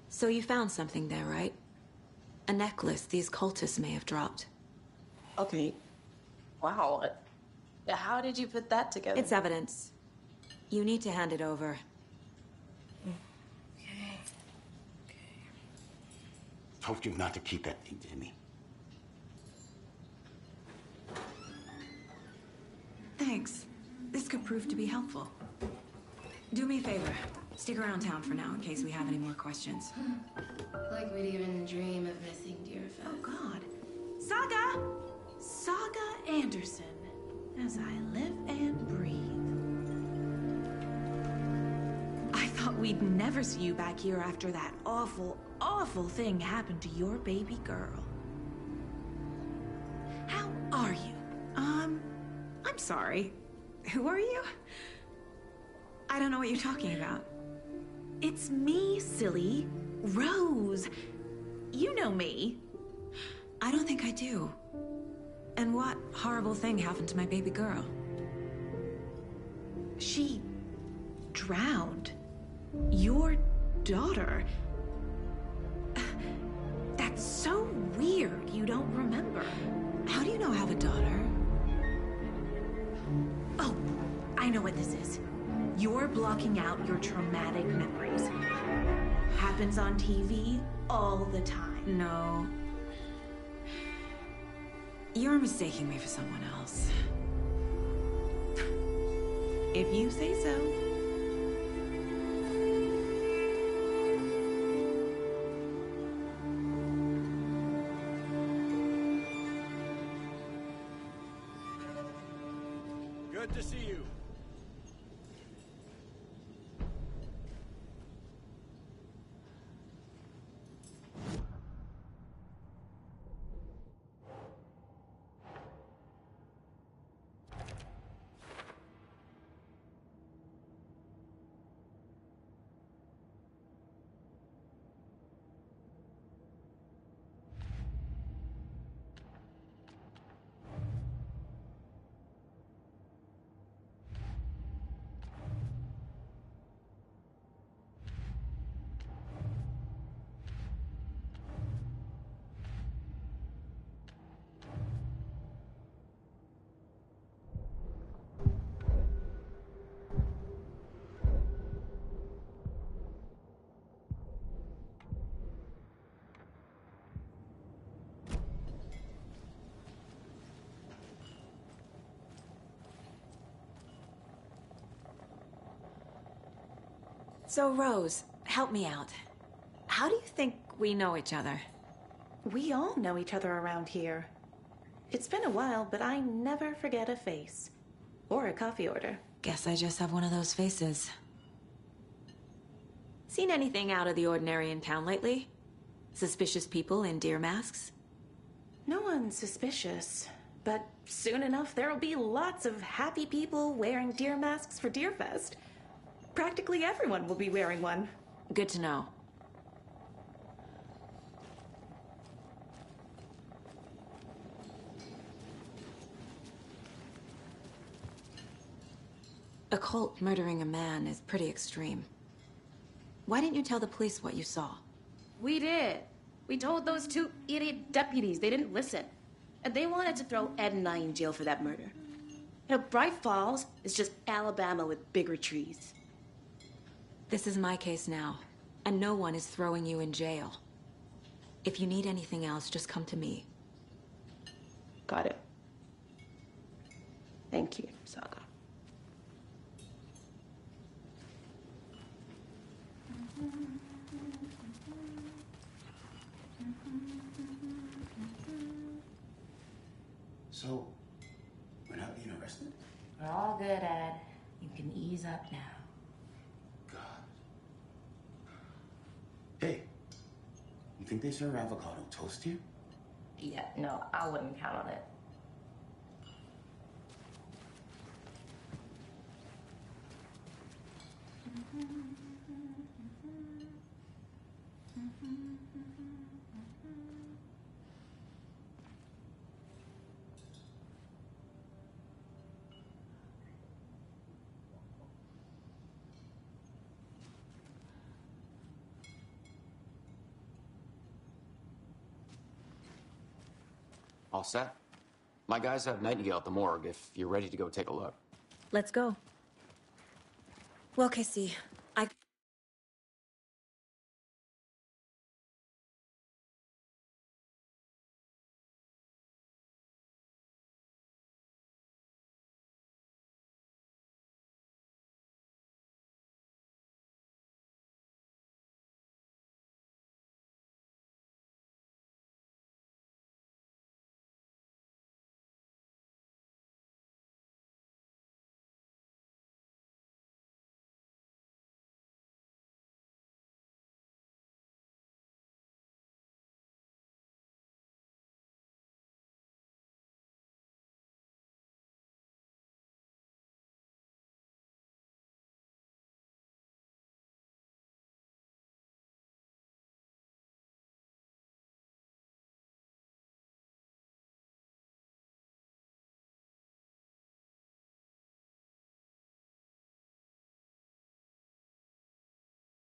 So you found something there, right? A necklace these cultists may have dropped. Okay. Wow. How did you put that together? It's evidence. You need to hand it over. Okay. Told you not to keep that thing to me. Thanks. This could prove to be helpful. Do me a favor. Stick around town for now in case we have any more questions. Like we'd even dream of missing Deerfest. Oh, God. Saga! Saga Anderson. As I live and breathe. I thought we'd never see you back here after that awful, awful thing happened to your baby girl. How are you? I'm sorry. Who are you? I don't know what you're talking about. It's me, silly. Rose. You know me. I don't think I do. And what horrible thing happened to my baby girl? She drowned. Your daughter. That's so weird you don't remember. How do you know I have a daughter? Oh, I know what this is. You're blocking out your traumatic memories. Happens on TV all the time. No. You're mistaking me for someone else. If you say so. Good to see you. So, Rose, help me out. How do you think we know each other? We all know each other around here. It's been a while, but I never forget a face. Or a coffee order. Guess I just have one of those faces. Seen anything out of the ordinary in town lately? Suspicious people in deer masks? No one's suspicious, but soon enough there'll be lots of happy people wearing deer masks for Deerfest. Practically everyone will be wearing one. Good to know. A cult murdering a man is pretty extreme. Why didn't you tell the police what you saw? We did. We told those two idiot deputies. They didn't listen. And they wanted to throw Ed and I in jail for that murder. You know, Bright Falls is just Alabama with bigger trees. This is my case now, and no one is throwing you in jail. If you need anything else, just come to me. Got it. Thank you, Saga. So, we're not being arrested? We're all good, Ed. You can ease up now. God. Hey, you think they serve avocado toast here? Yeah, no, I wouldn't count on it. All set? My guys have Nightingale at the morgue if you're ready to go take a look. Let's go. Well, Casey,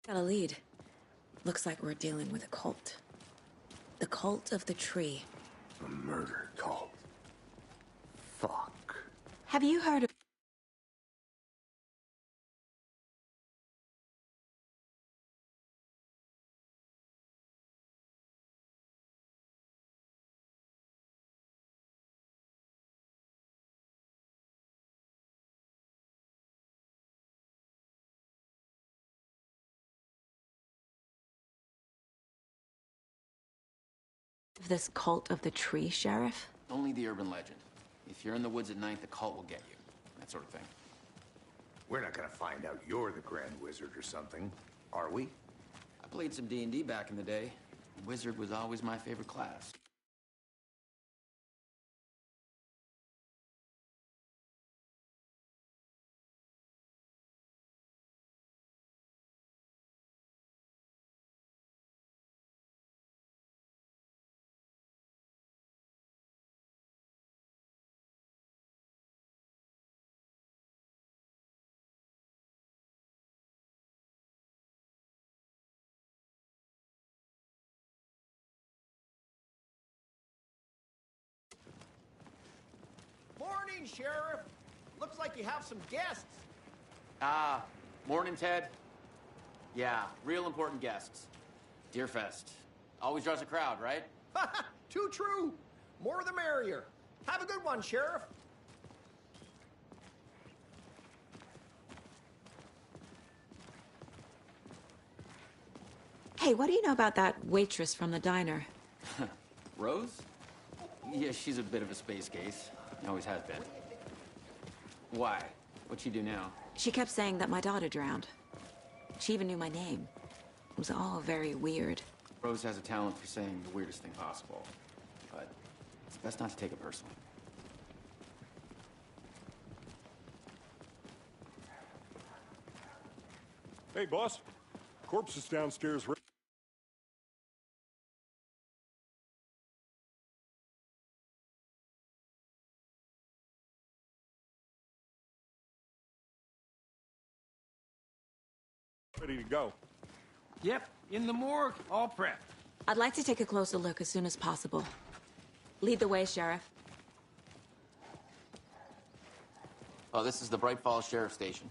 got a lead. Looks like we're dealing with a cult. The cult of the tree. A murder cult. Fuck. Have you heard of... this cult of the tree, Sheriff? Only the urban legend. If you're in the woods at night, the cult will get you. That sort of thing. We're not gonna find out you're the Grand Wizard or something, are we? I played some D&D back in the day. Wizard was always my favorite class. Morning, Sheriff. Looks like you have some guests. Morning, Ted. Yeah, real important guests. Deerfest. Always draws a crowd, right? Too true. More the merrier. Have a good one, Sheriff. Hey, what do you know about that waitress from the diner? Rose? Yeah, she's a bit of a space case. Always has been. Why? What'd she do now? She kept saying that my daughter drowned. She even knew my name. It was all very weird. Rose has a talent for saying the weirdest thing possible, but it's best not to take it personally. Hey, boss. Corpse is downstairs. Ready to go. Yep, in the morgue, all prepped. I'd like to take a closer look as soon as possible. Lead the way, Sheriff. Oh, this is the Bright Falls Sheriff Station.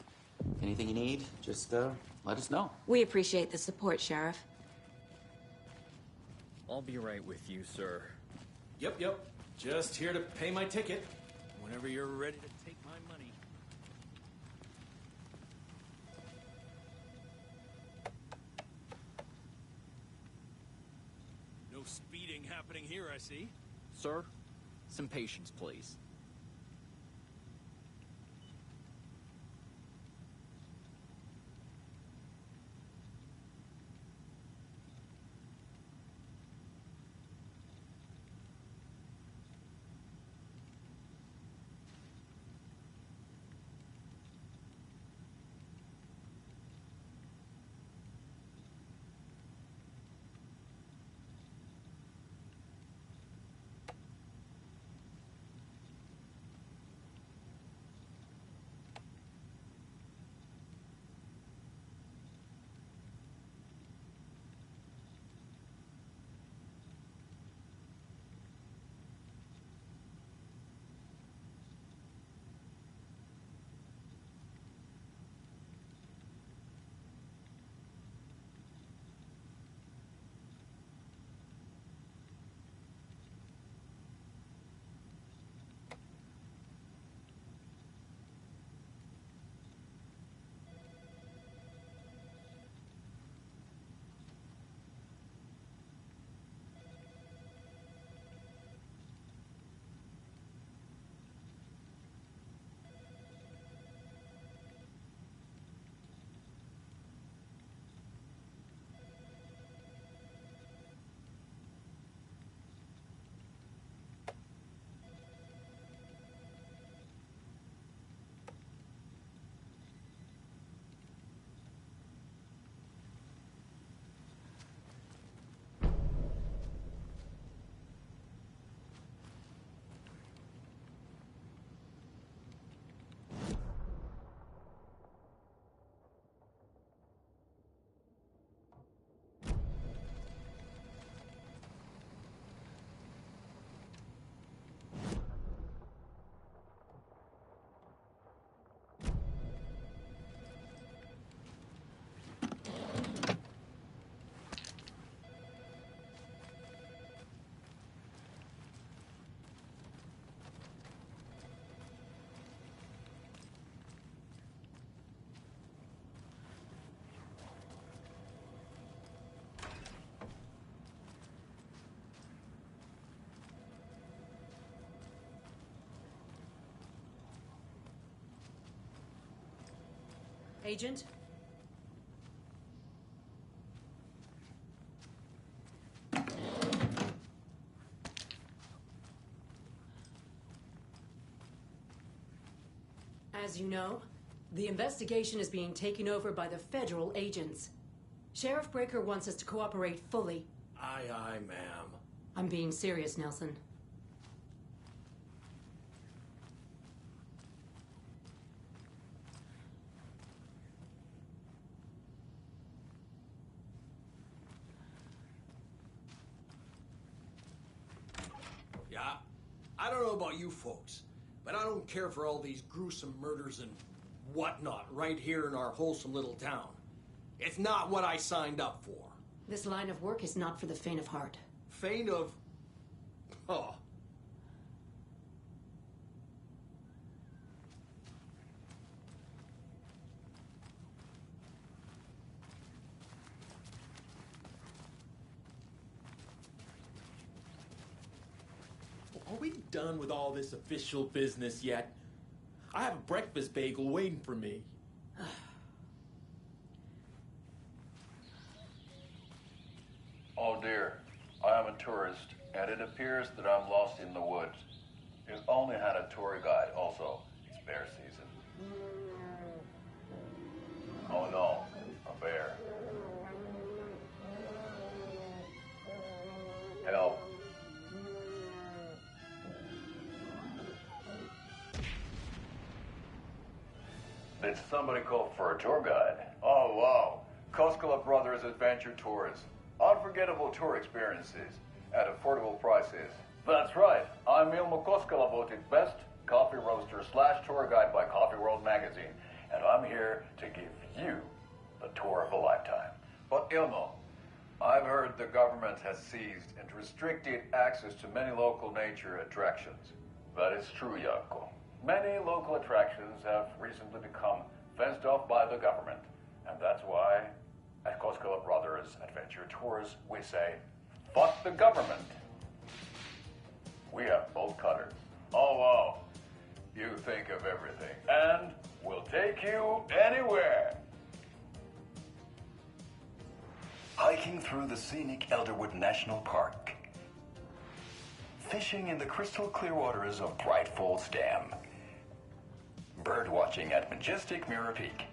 Anything you need, just let us know. We appreciate the support, Sheriff. I'll be right with you, sir. Yep. Just here to pay my ticket. Whenever you're ready to take my money. No speeding happening here, I see. Sir, some patience, please. Agent? As you know, the investigation is being taken over by the federal agents. Sheriff Breaker wants us to cooperate fully. Aye, ma'am. I'm being serious, Nelson. Yeah, I don't know about you folks, but I don't care for all these gruesome murders and whatnot right here in our wholesome little town. It's not what I signed up for. This line of work is not for the faint of heart. Faint of... Oh. Are we done with all this official business yet? I have a breakfast bagel waiting for me. it appears that I'm lost in the woods. You've only had a tour guide. Also, it's bear season. Oh no, a bear. Help. Did somebody call for a tour guide? Oh, wow. Koskela Brothers Adventure Tours. Unforgettable tour experiences at affordable prices. That's right. I'm Ilmo Koskela, voted best coffee roaster / tour guide by Coffee World magazine. And I'm here to give you the tour of a lifetime. But Ilmo, I've heard the government has seized and restricted access to many local nature attractions. That is true, Jaakko. Many local attractions have recently become fenced off by the government. And that's why, at Koskela Brothers Adventure Tours, we say, fuck the government. We have both cutters. Oh, wow. You think of everything. And we'll take you anywhere. Hiking through the scenic Elderwood National Park. Fishing in the crystal clear waters of Bright Falls Dam. Bird watching at majestic Mirror Peak.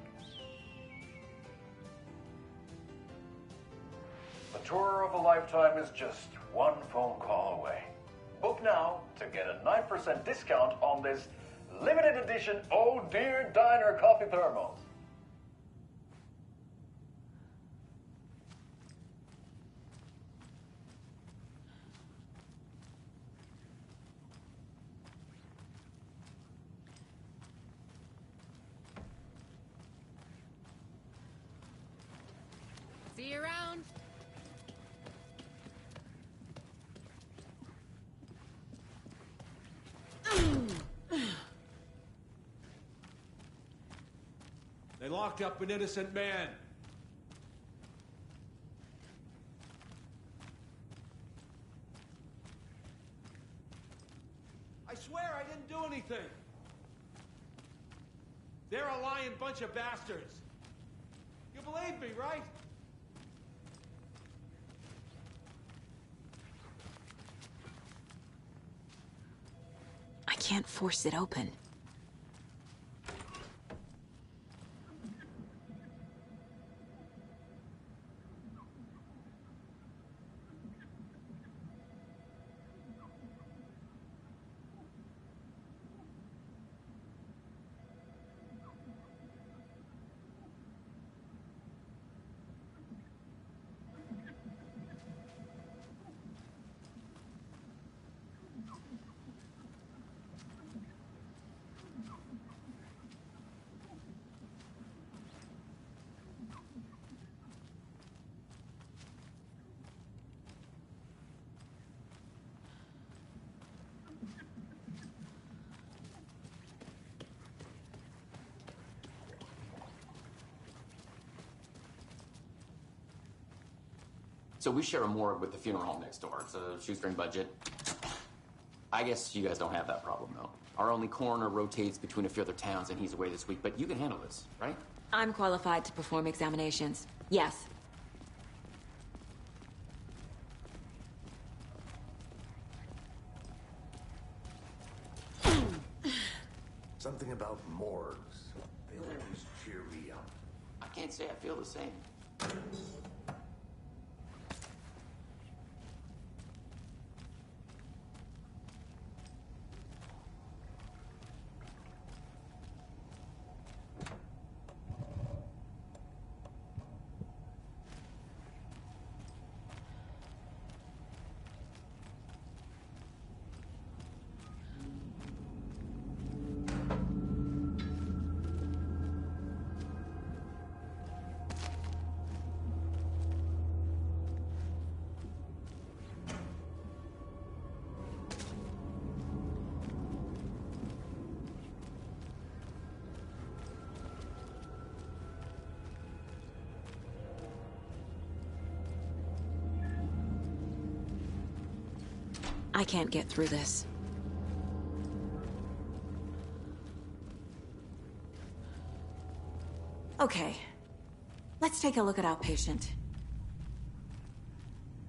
The tour of a lifetime is just one phone call away. Book now to get a 9% discount on this limited edition Oh Dear Diner coffee thermos. See you around. They locked up an innocent man. I swear I didn't do anything. They're a lying bunch of bastards. You believe me, right? I can't force it open. So we share a morgue with the funeral home next door. It's a shoestring budget. I guess you guys don't have that problem, though. Our only coroner rotates between a few other towns, and he's away this week. But you can handle this, right? I'm qualified to perform examinations. Yes. Something about morgues. They always cheer me up. I can't say I feel the same. I can't get through this. Okay. Let's take a look at our patient.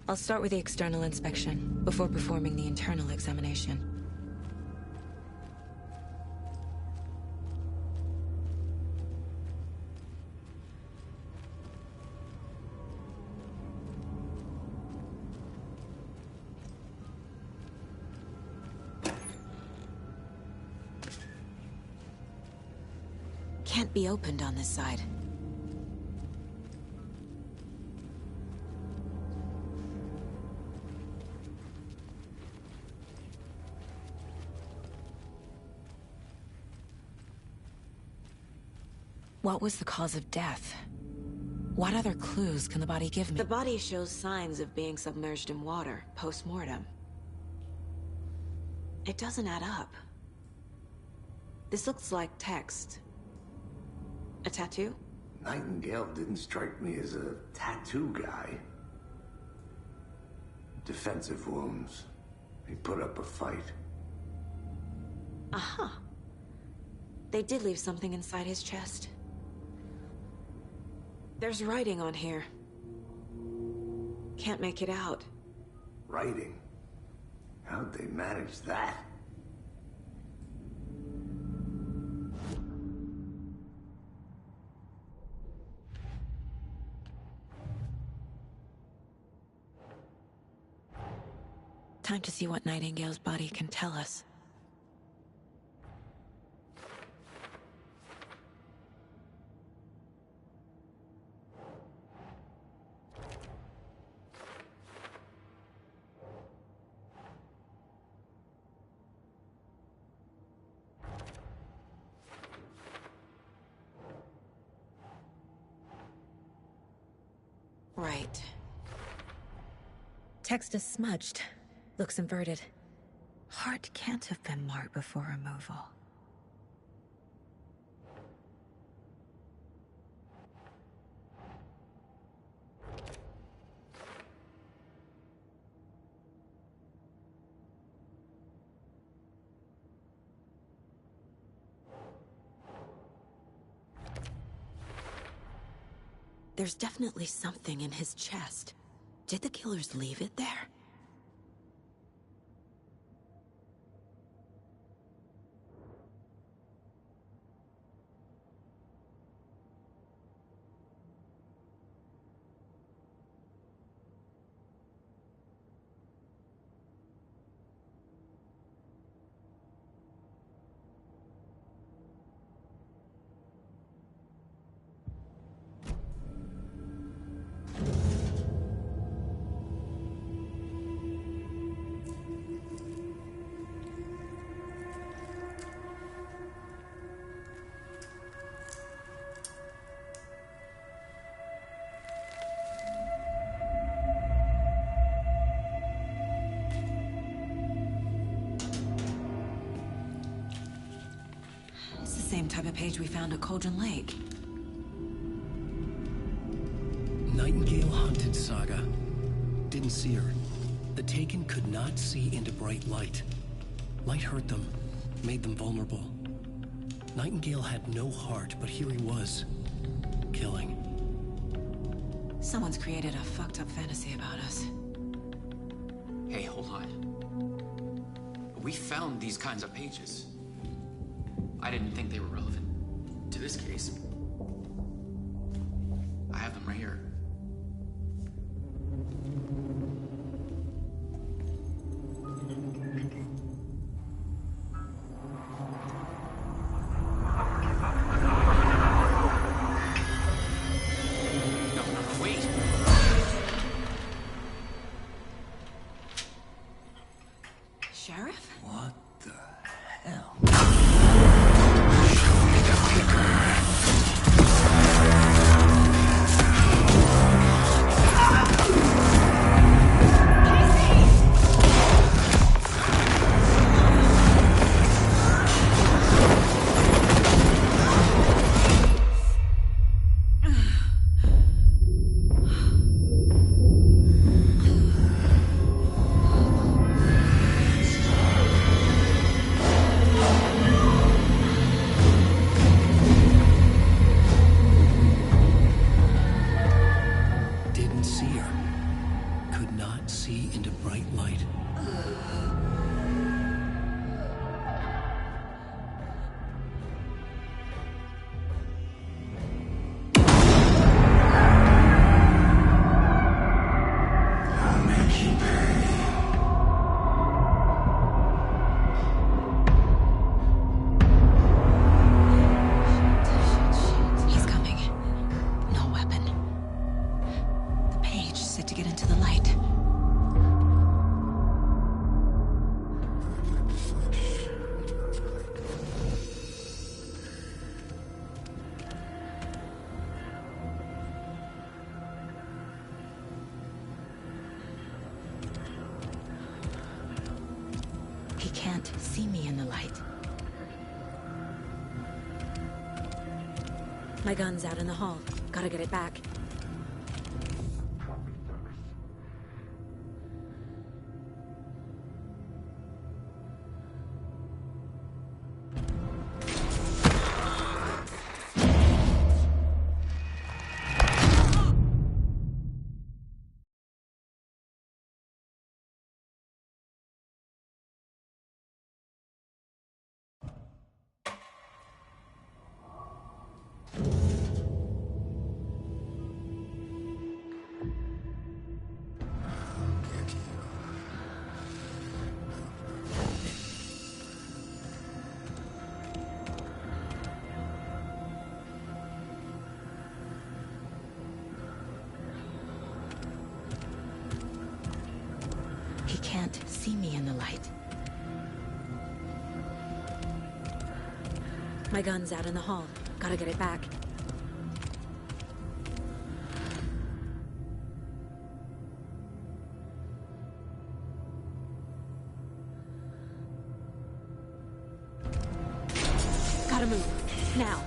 I'll start with the external inspection, before performing the internal examination. Can't be opened on this side. What was the cause of death? What other clues can the body give me? The body shows signs of being submerged in water, post-mortem. It doesn't add up. This looks like text. A tattoo? Nightingale didn't strike me as a tattoo guy. Defensive wounds. He put up a fight. Aha. They did leave something inside his chest. There's writing on here. Can't make it out. Writing? How'd they manage that? Time to see what Nightingale's body can tell us. Right. Text is smudged. Looks inverted. Heart can't have been marked before removal. There's definitely something in his chest. Did the killers leave it there? Same type of page we found at Cauldron Lake. Nightingale hunted Saga. Didn't see her. The Taken could not see into bright light. Light hurt them, made them vulnerable. Nightingale had no heart, but here he was, killing. Someone's created a fucked up fantasy about us. Hey, hold on. We found these kinds of pages. I didn't think they were relevant to this case. I have them right here. No, wait. Sheriff? What the hell? can't see me in the light. My gun's out in the hall. Gotta get it back. He can't see me in the light. My gun's out in the hall. Gotta get it back. Gotta move. Now.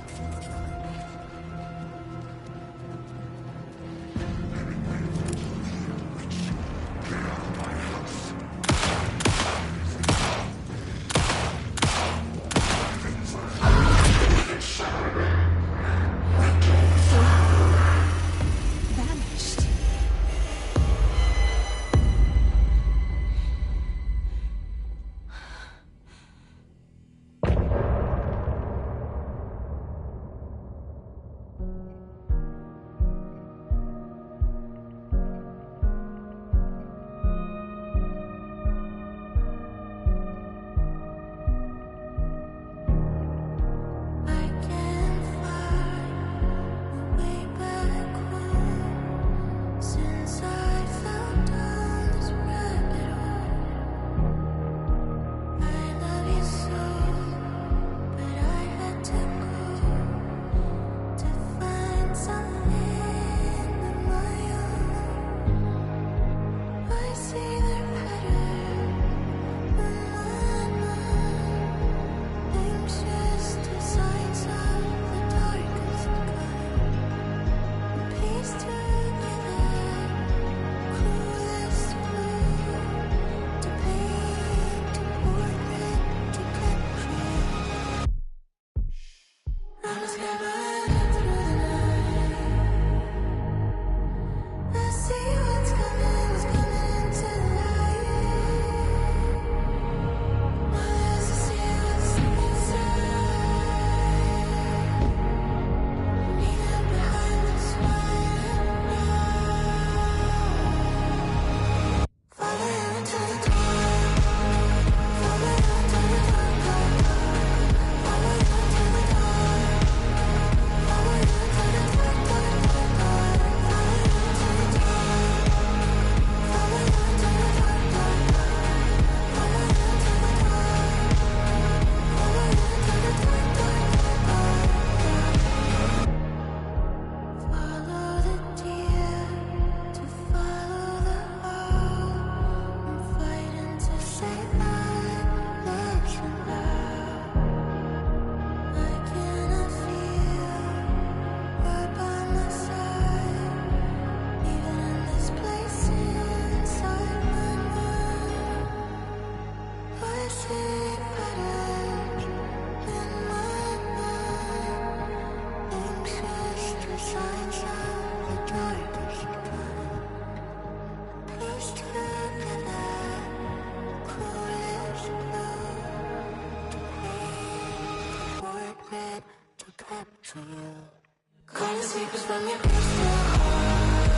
Calling the secrets from your crystal heart.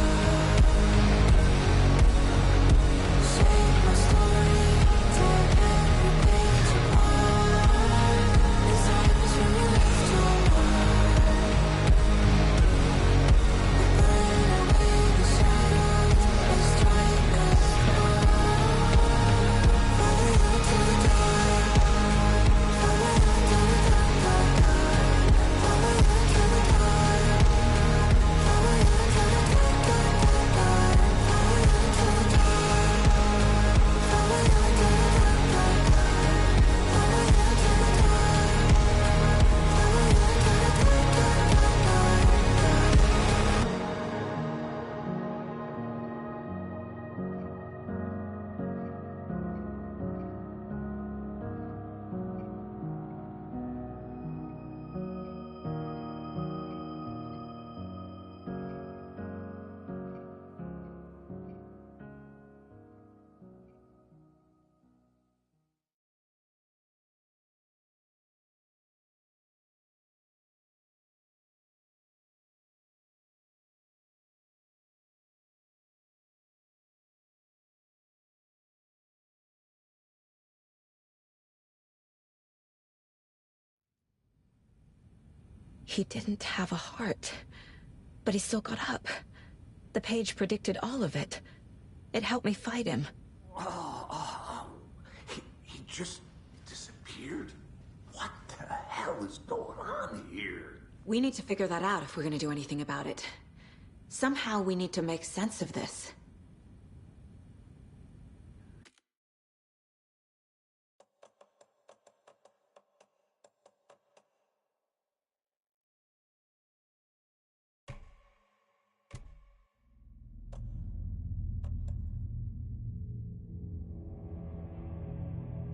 Shape my story, take every page apart. Disciples from your crystal heart. Burn away the shadows and strike us apart. Follow you to the dark. Follow you to the dark. Follow you to the dark. Follow you to the dark. He didn't have a heart, but he still got up. The page predicted all of it. It helped me fight him. He just disappeared? What the hell is going on here? We need to figure that out if we're gonna do anything about it. Somehow we need to make sense of this.